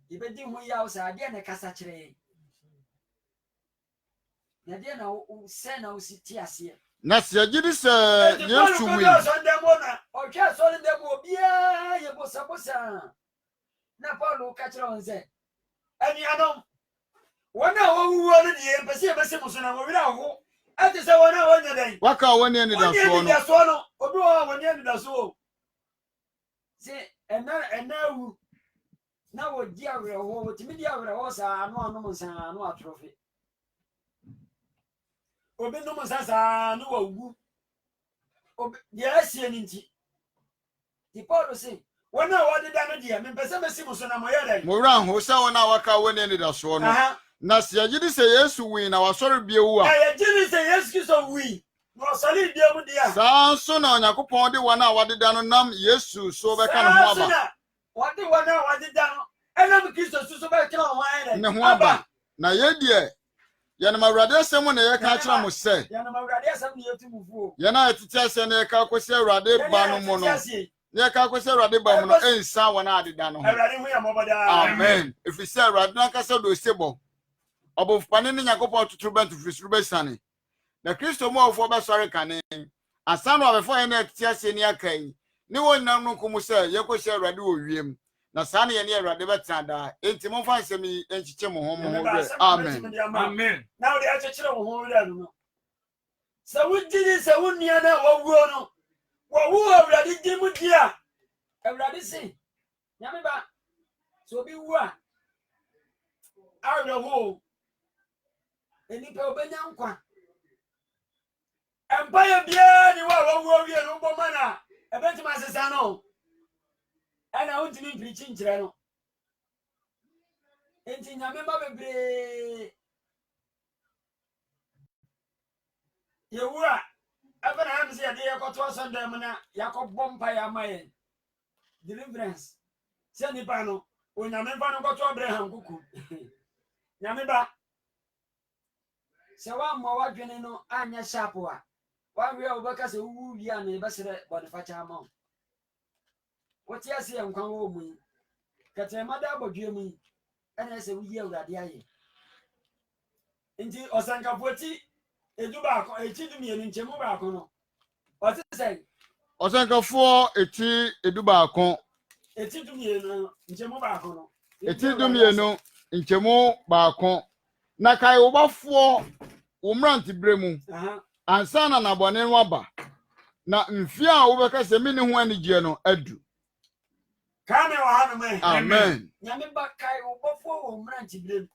ibedi hu ya usa ade na kasa kire na de na se na usiti ase na se agidi se Yesu wi Sunday mona o twa Sunday mo bia ye bosa na Paulo ka kire won se ani anom wona wo no de empese bese muso na wo wira ho ate se wona wonya den waka woni anida so no obi wo woni anida so se enawu na wo di awerɛho wo timi di awerɛho saa ano anom saa ano atrofe obi nom saa no wawu obi dia asie ni nti di Paul se wona wode da no dia mempese mesi muso na moyɛ dai mora ho se wona waka woni anida so no na se agidi se Yesu wi na wasɔre biewu a na agidi se Yesu Kristo wi no sɔre biemu dia saa so na Onyankopɔn de wana wadeda no nam Yesu so bɛka no ho aba wade wana wadeda no enam Kristo so bɛka no ho ayɛ ne ho aba na yedie yana Awurade asɛm na yɛka kyerɛ mo sɛ yana Awurade asɛm na yɛtu mufuo yana atete asɛ na yɛka akɔsi Awurade ba no mu no na yɛka akɔsi Awurade ba mu no ensa wana adeda no ho Awurade hu ya mɔbɔda amen efisɛ Awurade na kasa do sebo ɔbɔfpane ne Nyankopɔn tuturu bɛntu fisuru bɛsane na Kristo mu awofo bɛsɔre kane asano abɛfo yɛ na atete asɛ ni akai ne wonnam no nkomu sɛ yɛkɔsi Awurade wɔ wiem na saa ne yɛ ne Awurade bɛtena da enti momfa nsɛm yi enkyekye mo ho hwɛ amen amen na wo de akyekye wo ho wura no sɛ wugidi sɛ wonnua na wɔwuo no wɔwu Awurade di mu di a Awurade se nyame ba so obi wu a awerɛho enipa obenya nkwa empire bia ni wa wɔwuo wie no bɔma na ebetima asesa no ana wontimi mpirichi nkyerɛ no enti nyame ba bebre yewu a ebe na am se yɛde yɛkɔto Sunday mu na yakɔbɔ mpa ya maye deliverance sɛ nipa no onyame mfa no kɔto Abraham kuku nyame ba sɛ wammɔ wadwene no anyɛ sharp a wawe a wobɛka sɛ wuwu wie a na yɛbɛserɛ bɔnefakyɛ ama wo wote ase yɛ nkwa wɔ mu yi kɛtɛma da abɔdwe mu yi ɛna ɛsɛ woyi Awurade ayɛ nti ɔsankafoɔ ti edu baako eti du mienu nchemu baako no ɔte sɛ ɔsɛnkafo eti edu baako eti du mienu nchemu baako no eti du mienu nchemu baako na kai wobafo wo mmerante bere mu ansa na nabɔne no aba na mfie a wobɛka sɛ me ne ho anigye no adu kame wɔ ha no mɛ amen nyame ba kai wobafo wo mmerante bere mu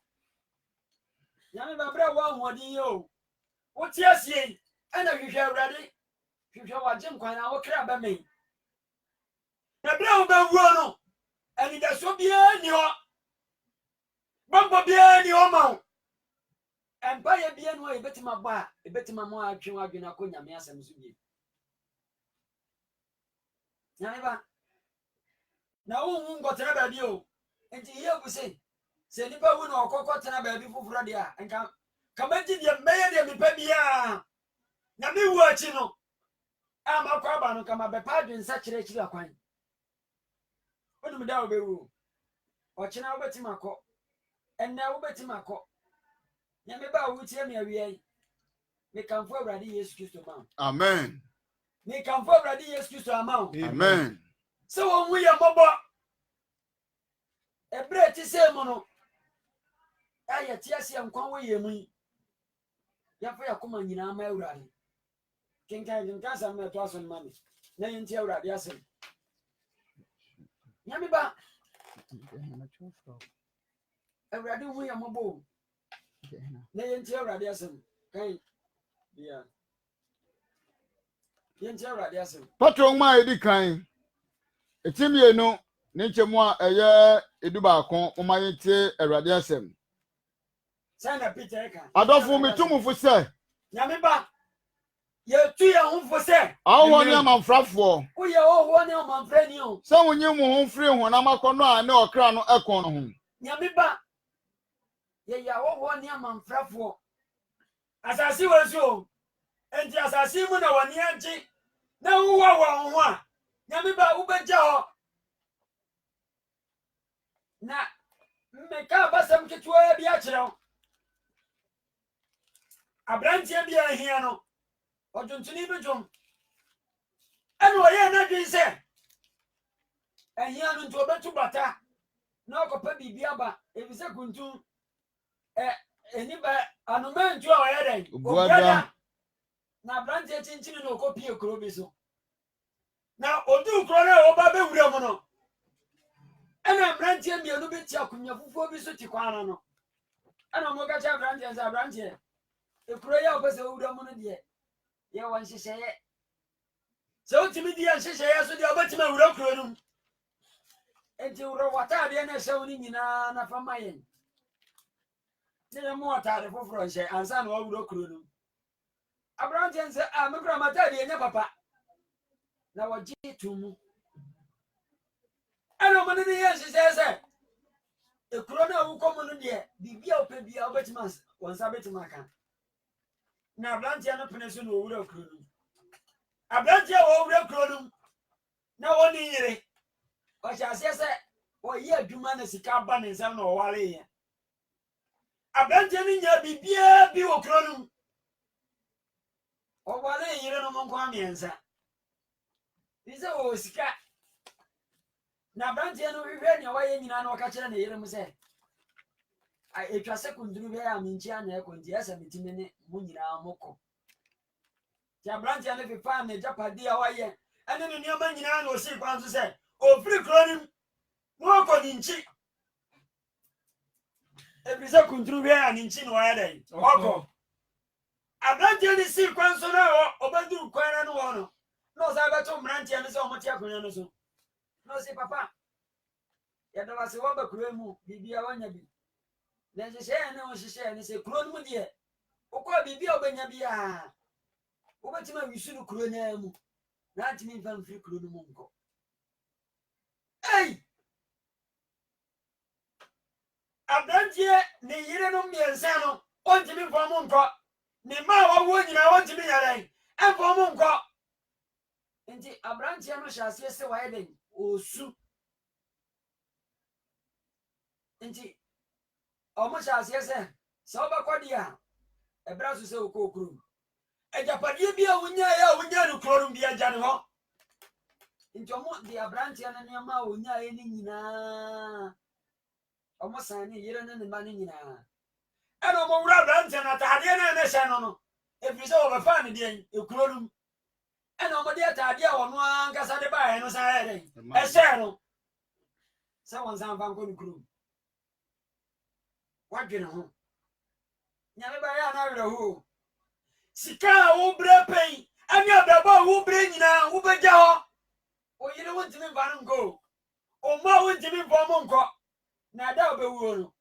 nyame ba bere wo ahoɔden yo wote asie ɛna hwehwɛ awurade hwehwɛ wagye nkwan na wokra ba mɛn na bere wo bɛwuo no anidaso biara ni hɔ bɔmpɔ biara ni hɔ ma wo empire biara no a yɛbɛtumi abɔ a yɛbɛtumi ama atwe wadwene akɔ nyame asɛm so bie nyame ba na wonwu nkɔtena baabi o nti yɛ bu sɛ nipa wu na ɔkɔkɔtena baabi foforɔ deɛ a nka kamagye deɛ mbɛyɛ deɛ mepɛ biara na mewu akyi no a makɔ aba no kama bɛpa adwensa kyerɛkyerɛ akwan wonim da wobɛwu ɔkyena wobɛtumi akɔ ɛnnɛ wobɛtumi akɔ nyame ba a wotie me awia yi mekamfo awurade yesu kristo ma wo amen mekamfo awurade yesu kristo ama wo amen sɛ wɔnwu yɛ mmɔbɔ ɛberɛ ti sɛ mu no ayɛ te ase nkwa wɔ yɛ mu yi yɛfa yɛkoma nyinaa ma awurade kenkan asɛm na ɛto aso no ma me na yɛnti awurade asɛm nyame ba awurade hu yɛ mmɔbɔ o na yɛnti awurade asɛm kan bia yɛnti awurade asɛm patro ma edi kan eti mienu ne nkyɛmu a ɛyɛ edu baako ɔma yɛntie awurade asɛm sɛ na peter ka adɔfo metumfo sɛ nyame ba yɛtu yɛn ho fo sɛ awɔ ne amanfrafoɔ woyɛ ɔhoɔ ne ɔmanfrani o sɛ wonye mo ho mfiri honam akɔnnɔ a ne ɔkra no ɛkɔn no ho nyame ba yɛyɛ ɔhoɔ ne amanfrafoɔ asase wɔ so o enti asase mu na wɔne agye na wowɔ wɔn ho a nyame ba wobɛgya hɔ na mmeka abasɛm ketewa bi akyerɛ wo aberanteɛ bi a ahia no ɔdwontoni bi dwom ɛna ɔyɛ n'adwen sɛ ahia no nti ɔbɛtu bata na ɔkɔpɛ biribi aba efisɛ kuntum eniba anoma ntu a ɔyɛ dɛn obuada na aberanteɛ kyinkyin na ɔkɔpie kuro bi so na ɔduu kuro no a ɔba bɛwura mu no ɛna aberanteɛ mmienu bi te akonnwa fufuo bi so te kwan no ɛna ɔmo ka kyerɛ aberanteɛ sɛ aberanteɛ ekuro yi a ɔpɛ sɛ ɔwura mu no deɛ yɛwɔ nhyehyɛeɛ sɛ wotumi di nhyehyɛeɛ so deɛ ɔbɛtumi awura kuro no mu enti wurɔ w'ataadeɛ na ɛhyɛ wo no nyinaa na fa ma yɛn ne yɛ mo ataade foforɔ nhyɛ ansa na wawura kuro no mu aberanteɛ sɛ a mekura m'ataadeɛ nyɛ papa na wɔgye to mu ɛna ɔmo ne yɛ nhyehyɛeɛ sɛ ekuro no a wokɔ mu no deɛ biribi a wopɛ bia wobɛtumi wɔn nsa bɛtumi aka na aberanteɛ no pene so na ɔwura kuro no mu aberanteɛ a wɔwura kuro no mu na wɔne yere ɔhyɛ aseɛ sɛ ɔyɛ adwuma na sika ba ne nsɛm na ɔwareyɛ aberanteɛ no nya biribiara bi wɔ kuro no mu ɔware yere no mo nkwa mmiɛnsa bi sɛ ɔwɔ sika na aberanteɛ no hwehwɛ nea wɔyɛ nyinaa na ɔka kyerɛ ne yere mu sɛ etwa sɛ kunduru bɛyɛ a menkyia na ɛkɔ nti ɛsɛ metumi ne mo nyinaa mokɔ nti aberanteɛ no fefaa ne gyapade a wɔyɛ ɛne ne nneɛma nyinaa na ɔsii kwan so sɛ ɔfiri kuro no mu na ɔkɔ ne nkyi ɛfiri sɛ kunduru bɛyɛ a ne nkyi na ɔyɛ dɛn ɔkɔ aberanteɛ no sii kwan so na ɔbɛduru kwan no wɔ no na ɔsan bɛto mmeranteɛ no sɛ ɔmote akonnwa no so na ɔsi papa yɛda wase wɔba kuro mu biribia wɔnya bi na nhyehyɛeɛ ne wɔhyehyɛeɛ ne sɛ kuro no mu deɛ wokɔɔ biribi a wobɛnya biaa wobɛtumi awisu no kuro naa mu na antumi mfa mfiri kuro no mu nkɔ ei aberanteɛ ne yere no mmiɛnsa no ɔntumi mfa mo nkɔ ne mma a wɔwoɔ nyinaa wɔntumi nyarɛn ɛmfa mo nkɔ nti aberanteɛ no hyɛ aseɛ sɛ wɔayɛ dɛn ɔsu nti ɔmo hyɛ aseɛ sɛ wobɛkɔ deɛ a ɛberɛ so sɛ wokɔ okurom Ejapade bi a wonya no krorum bi agya ne ho. Nti omo de abrante na nneema a wonya ni nyinaa. Omo san ne yire ne ma ne nyinaa. Eno omo wura abrante na taade na ne hye no no. Efiri se obefa ne de ekrorum. Eno omo de taade a wono ankasa de ba no san ya den. Ehye no. Se won san fa nko ne krom. Wadwene ho. Nyame ba ya na wura ho. Sika wo bre pen. Ani ababa wo bre nyina wo beja ho. Oyire wontimi mfa no nko. Oma wontimi mfa mo nko. Na da obewuo no.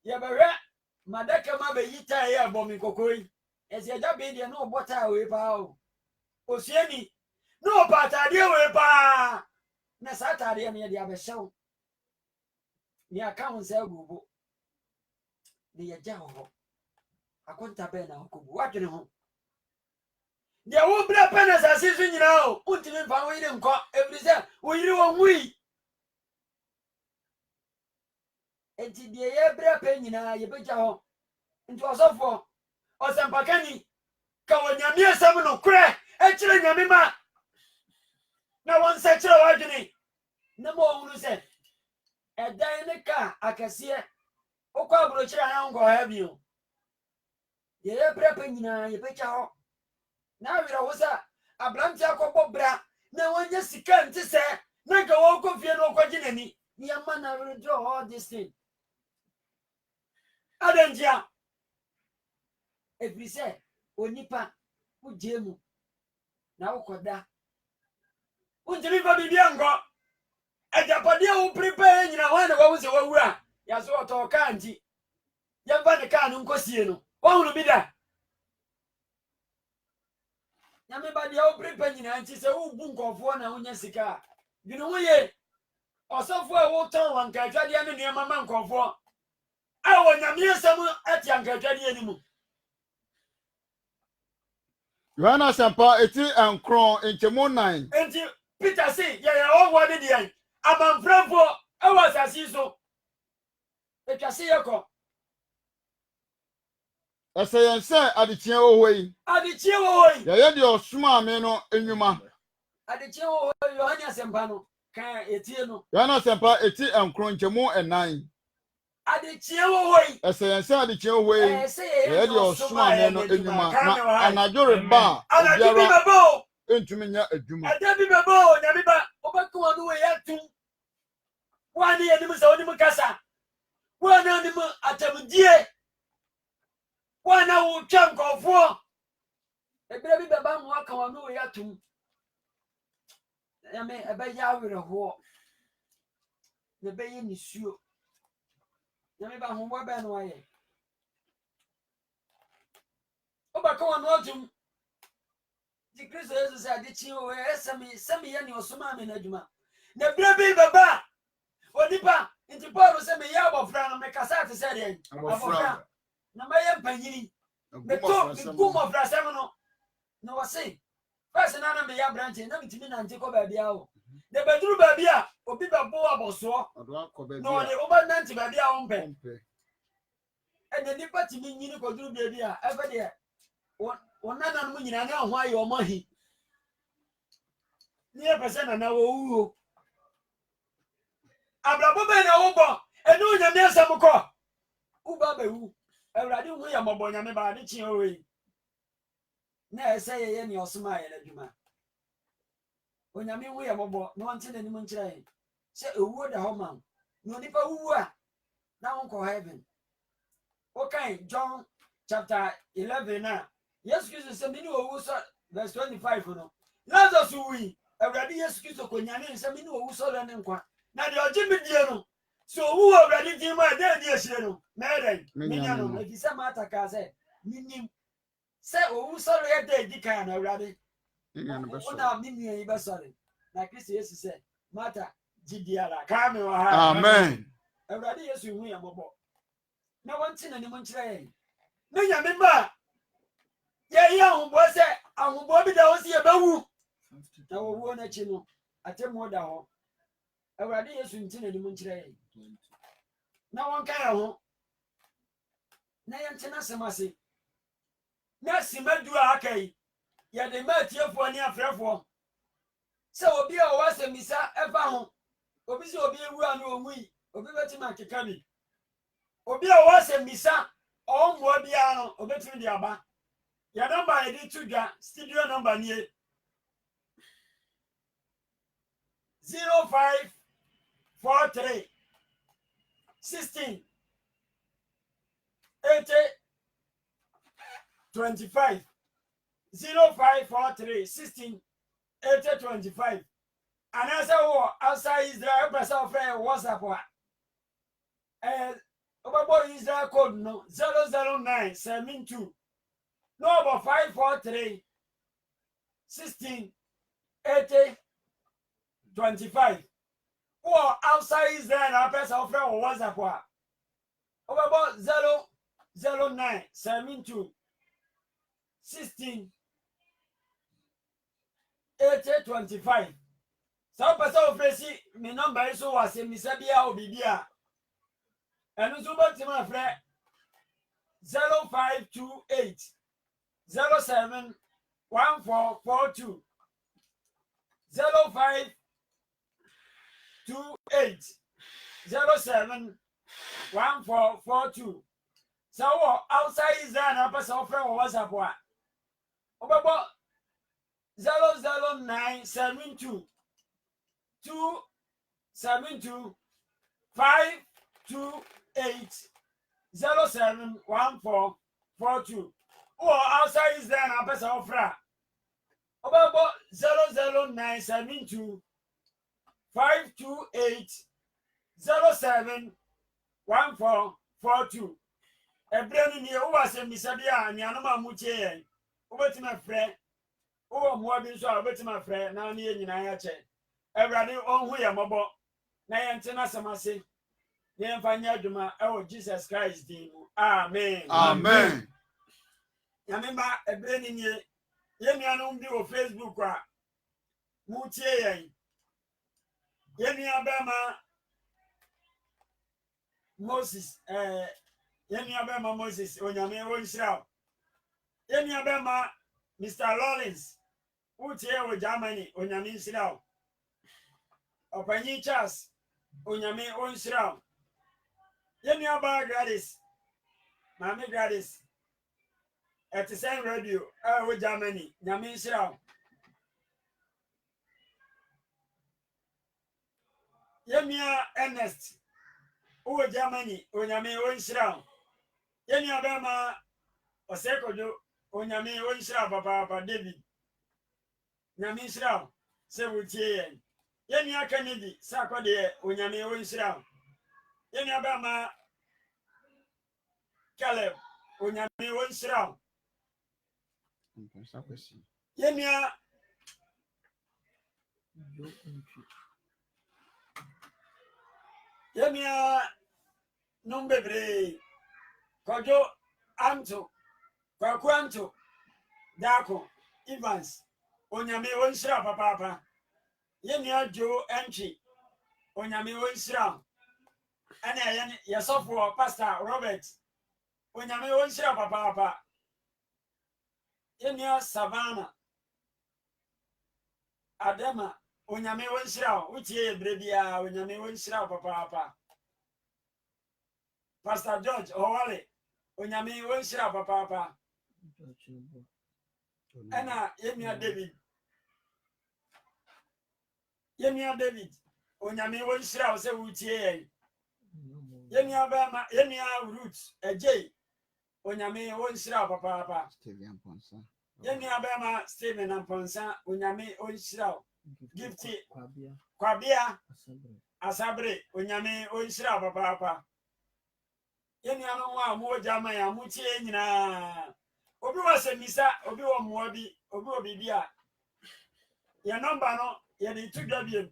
Ye behwe madaka ma be yita ye abomi kokoi. Ese eja be de no bota we pa o. Osieni no pata de we pa. Na satade ne de abehyew. Ni account se gugu. Ni ye ja ho. Akonta be na hokubu. Wadwene ho. De wo bra penas asisu nyina o. Untimi mfa wo yire nko. Every say wo yire wo hui. Enti de ye bra pen nyina ye beja ho. Nti osofo osempakani ka wonyame asam no kure ekire nyame ma na won se kire wadwene na mo hunu se edan ne ka akase okwa abrochire an ngo ha bio ye bra pen nyina ye beja ho na wira wo sa abranti akobọ bra na wonya sika nti se na ga wo kofie no okwaji nani ni ama na withdraw all this thing adenjia efrise onipa ujemu na ukoda unjiri fa bibia ngo ejapade wo prepare nyina wan na wo se wawura ya so to ka nti ya ba ne ka no nkosie no wo bi da nyame ba de wo prepare nyina nti se wo bu nkofo na wonya sika bi no ye osofo a wo ton wan ka atwade ne ne mama nkofo a wo nyame asam atia nka atwade ni mu. Yohana Sampa eti enkron enchemo 9. Enti Peter say ya o wode de amanfrafo ewa sasi so. Etwase yeko. Ese yense adechie ohoyi. Adechie ohoyi. Ya ye de osuma ame no enwuma. Adechie ohoyi Yohana Sampa no kan etie no. Yohana Sampa eti enkron enchemo 9. Adechie ohoyi. Ese yense adechie ohoyi. Ya de osuma ame no enwuma na anadore ba. Anadubi babo. Entumi nya adwuma. Adabi babo nyame ba obako anu we yatum. Wani enim se onim kasa. Wani enim atamdie. Wana wo twa nkofo. Ebere bi baba mu aka anu we yatum. Nyame ebe ya awere ho. Ne be ye nisuo. Nyame ba ho ba no aye. Obako anu atum. Di Kristo Yesu se adichi o sami ya ni osoma me na adwuma. Na bere bi baba onipa nti Paul se me ya abofra no me kasa ate se de abofra na me ya mpanyini me to gumo fra se no na wose first na me ya branch na mitimi na nti ko ba bia o de beduru ba bia obi ba bo aboso no de oba na nti ba bia o mpe e de nipa timi nyini ko duru ba bia e fa de wonana no nyina na ho ayo mahi ni e pese na wo wuo abrabo be na wo bo enu nyame asem ko uba be wu awurade hu ya mobọ nyame ba de chi owe na ese ye ni osoma ye na dwuma onyame hu ya mobọ no nte na nim nkire se ewuo da ho man no nipa wuwu a na won ko heaven okay John chapter 11 na Yesu Kristo se mini owu so verse 25 no Lazarus wi awurade Yesu Kristo ko nyame se mini owu so le ne nkwa na de oji midie no so owu awurade din ma de di esire no na eden minya no efisa mata ka se minim se owu so le de di kan na awurade ona minya yi be sorry na Kristo Yesu se mata jidiara ka me wa ha amen awurade Yesu hu ya mobọ na wonti na ni mo nkire minya me ba ye ahunbo se ahunbo bi da wo se ye bawu na wo wo na chi no atemo da ho awurade Yesu nti na ni mo nkire na won kan ho na ye nti na semase na simadu akai ya de ma tiefo ni afrefo se obi a wa se misa eba ho obi se obi ewu anu omui obi beti ma keka bi obi a wa se misa o mbo bia no obetimi di aba ya number e di tudwa studio number ni 0543 16 80 25 0543 16 80 25 and as I was outside Israel person friend WhatsApp wa about Israel code no 00972 no about 543 16 80 25 or outside Israel na person friend WhatsApp wa about 00972 16 80 25 so person ofresi me number so was me sabia obibia enu so batima frɛ 0528 07 1442 0528 07 1442 so outside Israel na person ofrɛ WhatsApp wa obebo 00972 272 528 07 1442 or outside Israel na person offer obabo 00972 528 07 1442 ebrenu ni o wa se misabia ni anoma mutie yen obetima frɛ o mo abi so obetima frɛ na ne nyina ya che Everybody on who ya mobo na yentena samase yemfanya aduma ewo Jesus Christ din mu amen Amen. yamemba ebreni nie yemianum bi o Facebook a mutie yen yemia bema Moses yemia bema Moses onyame wonhyira yemia bema Mr. Lawrence utie wo Germany onyame nhyira Opanyi Charles onyame onhyira yemi aba Gladys mami Gladys etisen radio wo Germany nyame nhyira yemi Ernest wo Germany onyame onhyira yemi aba ma Osekojo onyame onhyira papa David nyame nhyira se wotie yen yemi Kennedy sakode onyame onhyira yemi abama Caleb onyame onhyira yemi numbebre kojo anto kwakwanto dako Evans onyame onhyira papa yemi Joe entry onyame onhyira ana yesofo Pastor Robert onyame onhyira papa yemi Savannah Adama onyame onhyira utie brebia onyame onhyira papa Pastor George Owale onyame onhyira papa ana yemi David onyame onhyira wo se wutie yen yemi abama yemi Ruth ejei onyame onhyira papa yemi abama Steven Amponsa onyame onhyira Gifty kwabia asabre onyame onhyira papa yemi anu wa mo jama ya mutie nyina obi wa se misa obi wo mo bi obi obibia ya number no ya ni tudwa biem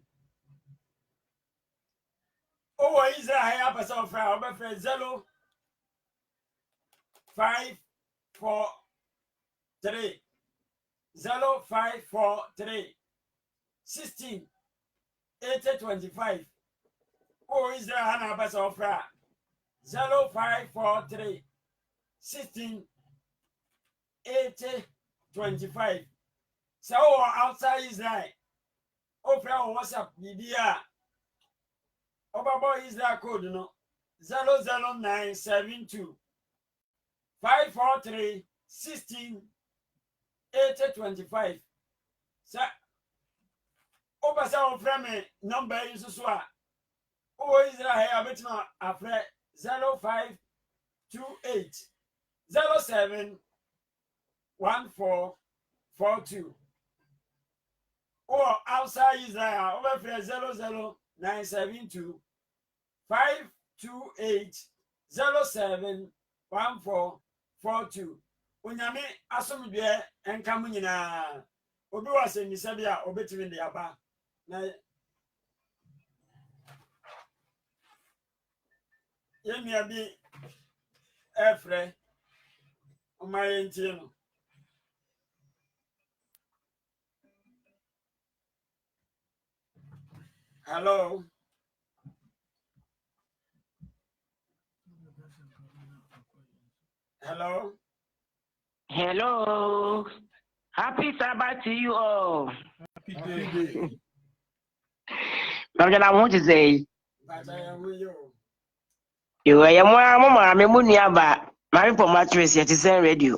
owo Israel ya pasa ofra obefre 0543 0543 16 80 25 owo Israel hana pasa ofra 0543 16 80 25 So outside Israel. Open WhatsApp media. Obabo Israel code no 00972 543 16 825. Sir, over some frame number is so. Oh, Israel have it now after 0528 07 1442. Or outside Israel over 00972 528 07 1442. Unyame asomdwe enkamu nyina obi wase misabia obetimi de aba na yemia bi efre umaye ntino. Hello. Hello. Hello. Happy Sabbath to you all. Happy day. That's what I want to say. You are your mama, I'm a money about my mattress yet is radio.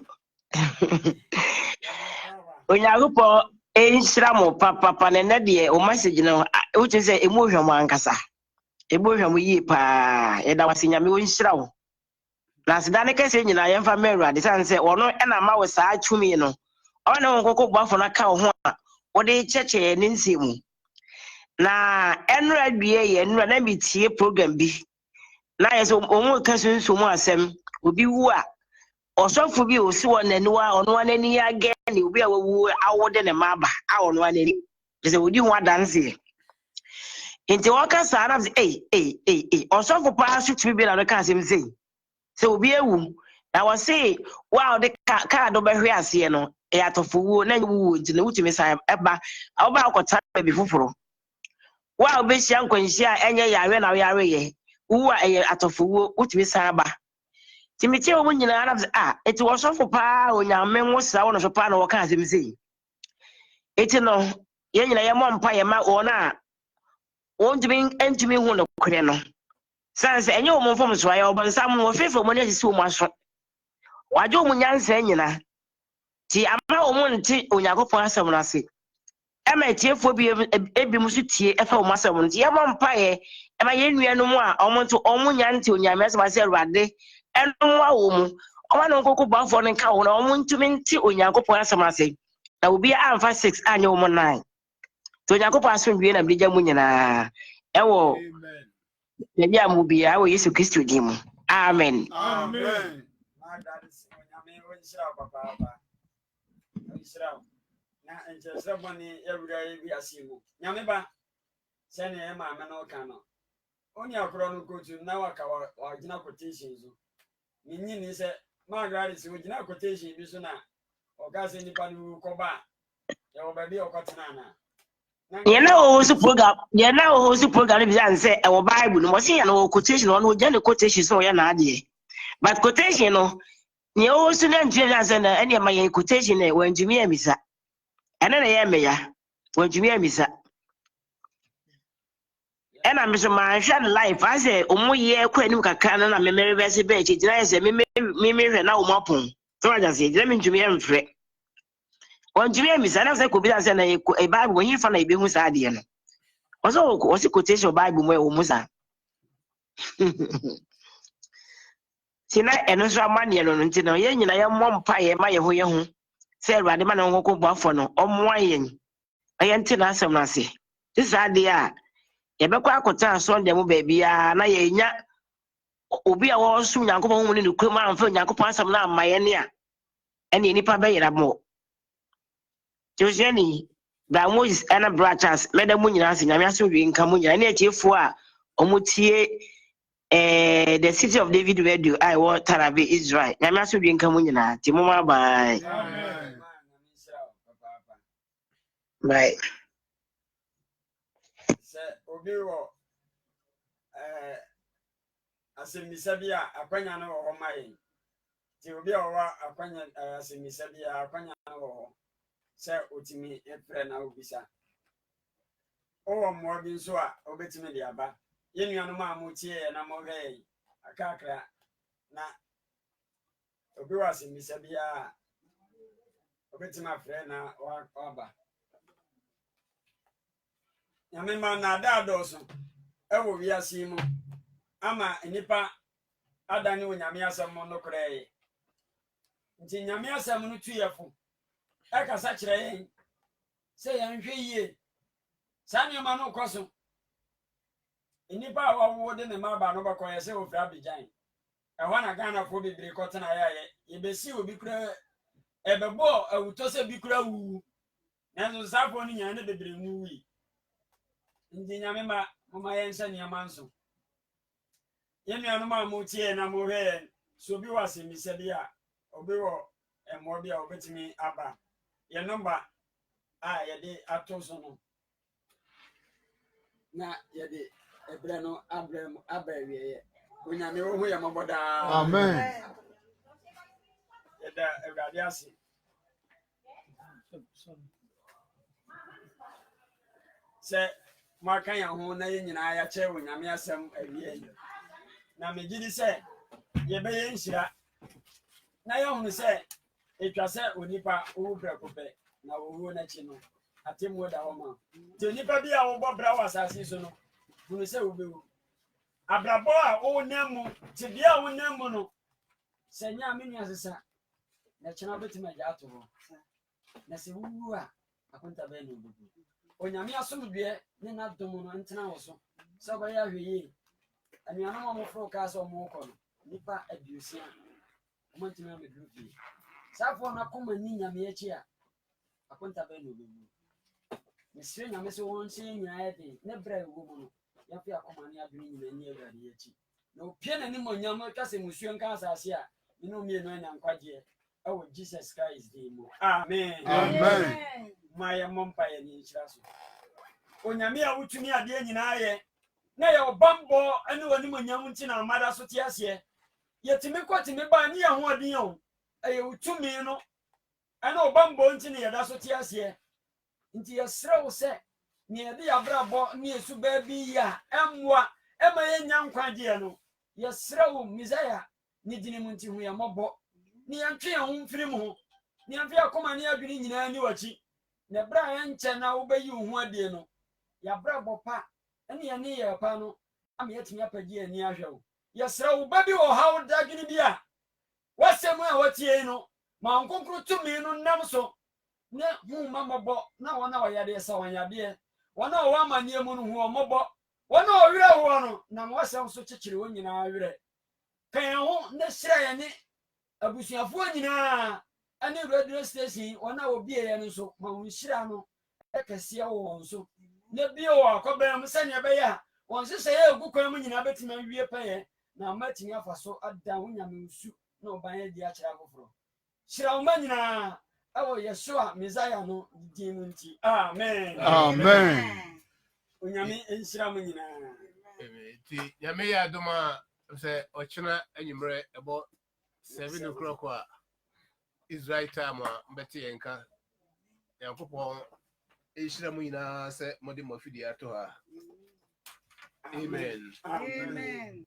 When I look for a shramo, papa, and Nadia, or message, which is a emotion mancasa. Emotion we pa, and I was in a million shroud. Last Danica saying, I am familiar, the son said, or no, and I'm always side to me, no. Oh, no, go back on a cow, or they church and in see. Na enra bia enra na bitie program bi na yeso omo kasun so mu asem obi wu a osofo bi o si won naniwa ono anani age ni obi a wu awode ne maba a ono anani je odi hu adanse enti waka sa na osofo pa so tumi bi na ka asem sei se obi ewu na wo say wow de ka do behwe ase no e atofo wu na wu enti na wutumi sa eba oba akota bi foforo. Wow, Bessie Uncle, and ya na yare ye. Who are atofo, which Miss Saba. Timothy, when you know, it was so for pa when your men was sound of a pan or cousin see. It's no, yen I am one pie ma or na. Won't bring end to me one of Creno. Sans and your mom from Swire, but some more faithful when it is so much. Why do Munyan saying, see, I'm not one tea when you go for someone I say. Ema tiefo bi ebi musu tie efa o masam nti ye mo mpae ema ye nua no mu a omonto omunya nti onyame asema se ruade eno wa wo mu oma no nkoko bafo no nka wo na omuntumi nti onyankopon asema se na obi amfa 6 anya wo mo 9 to onyankopon asomdwe na bidja mu nyina ewo ye bia mu bia wo Yesu Kristo di mu amen Amen. Na enchese boni ewura bi asimu nyame ba se ne ma me no ka no oni akoro no kotu na waka wa gina quotation zo minyi ni se ma grade se gina quotation bi so na o ga se nipa ni ko ba ye o ba bi o kotena na ye na o su program bi an say e wo Bible no mo se ya no quotation no gina quotation so ya na ade but quotation no ye o su na ntwe ya se na ene ma ye quotation e wanjumi amisa ene na ye me ya wanjumi amisa ena me so ma hwe na life I say omo ye kwa anim kakra na me merebe se be chi gina se me hwe na omo apon so aja se gina me ntumi amfre wanjumi amisa na se ko bi se na e Bible when you fa na ebehu sa ade no o se quotation Bible mo e wo musa sina eno so amane no nti no ye nyina ye mmompa ye ma ye ho se Awurade ma na nkoko boafo no omo ayen aye nti na asem na se ade a ye bekwa akota Sunday mu ba bia na ye nya obi a wo so Nyankopɔn hu ne nukuma amfa Nyankopɔn asem na amaye ne a ene nipa be yera mo Josiani da Moses ana brachas meda mu nyina se nyame aso wi nka mu nyina ne atiefo a omutie the city of David radio I want Tarabe Israel nyame aso wi nka mu nyina ti mo ma bye Amen. bye se obi wo asemisa bia akwanya no wo mai ti obi a wo akwanya asemisa bia akwanya no wo sɛ otimi efrɛ na obisa o mo bi nso a obetimi de aba yenuanom a mo tie na mo hwɛ akakra na obi wase misa bia obetimi afrɛ na waba nyame ma na da dɔso ɛwɔ wiase mu ama nipa adane onyame asɛm no korɛ nti nyame asɛm no tuyɛfo ɛkasa kyerɛ yɛn sɛ yɛnhwɛ yie saa nneɛma no kɔ so nipa a wɔwo de ne maba no bɛkɔ yɛ sɛ ofiri Abidjan ɛhɔ na Ghanafoɔ bebree kɔtena yɛ yɛbɛsi obi kura ɛbɛbɔ awutɔ sɛ bi kura wuwu nanso saafoɔ no nyinaa ne bebree nwuwui nti nyame ma moma yɛnhyɛ nneɛma nso yɛnuanom a motie na mohwɛ yɛn so obi wɔ asɛmmisa bi a obi wɔ mmoa bi a obetumi aba yɛ nɔmba a yɛde ato so no na yɛde ɛbrɛ no abrɛ mu aba awieyɛ onyame wo ho yɛ mmɔbɔ daa amen yɛda awurade ase sɛ moaka yɛn ho na yɛn nyinaa yɛakyɛ onyame asɛm awie na megye di sɛ yɛbɛyɛ nhyira na yɛhunu sɛ etwa sɛ onipa owu prɛko pɛ na owu n'akyi no atemmuo da hɔ ma nti onipa bi a wobɔ bra wɔ asase so no hunu sɛ wobɛwu abrabɔ a wonam mu tebea a wonam mu no sɛ nyɛ a me nua sesa na kyena wobɛtumi agya ato hɔ na sɛ wowu a akonta bɛyɛ na wobɛwu onyame asomdwoeɛ ne n'adom no ntena wo so sɛ wobɛyɛ ahwɛ yie anuanom a moforo kaa sɛ ɔmo wokɔ no nipa 60 ɔmo ntumi ameduru fie saafoɔ no akoma ni nyame akyi a akonta bɛyɛ na wobɛwu mesrɛ nyame sɛ wɔn nhyɛ nyinaa yɛ den ne berɛ a ɛwɔ mu no yɛmfe akoma ne adwene nyinaa ni awurade akyi na opie n'anim onyam ka sɛ musuo nka asase a mene mmienu anya nkwagyeɛ ɛwɔ Jesus Christ din mu amen amen ma yɛmmɔ mpa yɛ ne nhyira so onyame a wotumi adeɛ nyinaa yɛ na yɛ ɔbambɔ ne w'anim onyam nti na amada so te aseɛ yɛtumi kɔtumi ba ne yɛ ho ɔden o ɛyɛ wotumi no ɛne ɔbambɔ nti ne yɛda so te aseɛ nti yɛsrɛ wo sɛ ne yɛde yɛabrabɔ ne yɛsu baa bi yi a ɛmmoa ɛma yɛnya nkwagyeɛ no yɛsrɛ wo Mesaia ne dini mu nti hu yɛ mmɔbɔ ne yɛntwe yɛn ho mfiri mu ho ne yɛmfe akoma ne adwene nyinaa ni w'akyi na ɛberɛ a yɛnkyɛ na wobɛyi wo ho adie no yɛabrabɔ pa ɛne yɛne yɛ pa no ama yɛatumi apagye ani ahwɛ wo yɛsrɛ wo ba bi wɔ haw dadwene bi a wasɛm a watie no ma nkonkoro tumi no nam so ne hu mmɔbɔ na wɔn a wɔyadeɛ sɛ wɔn yadeɛ wɔn a wɔwɔ amanneɛ mu no hu ɔmmɔbɔ wɔn a wɔwerɛ hoɔ no nam wasɛm so kyekyere wɔn nyinaa werɛ ka yɛn ho ne hyerɛ yɛne abusuafoɔ nyinaa ɛne radio station wɔn a wɔbieɛ no nso ma wɔn hyira no ɛkɛseɛ wɔ wɔn so na bie wɔ akɔbɛn mu sɛnea ɛbɛyɛ a wɔn nhyehyɛeɛ egu kwan mu nyinaa bɛtumi awie pɛyɛ na amatumi afa so ada wo nyame nsu na ɔban yɛ di akyerɛ afoforɔ hyira wo ma nyinaa ɛwɔ Yeshua Mesaia no din mu nti amen amen onyame nhyira mo nyinaa ti nyame yɛ adom a sɛ ɔkyena anwummerɛ ɛbɔ 7 o'clock a Israel time a mbɛte yɛn ka Nyankopɔn ɛnhyira mo nyinaa sɛ mode mo afidie ato ha amen amen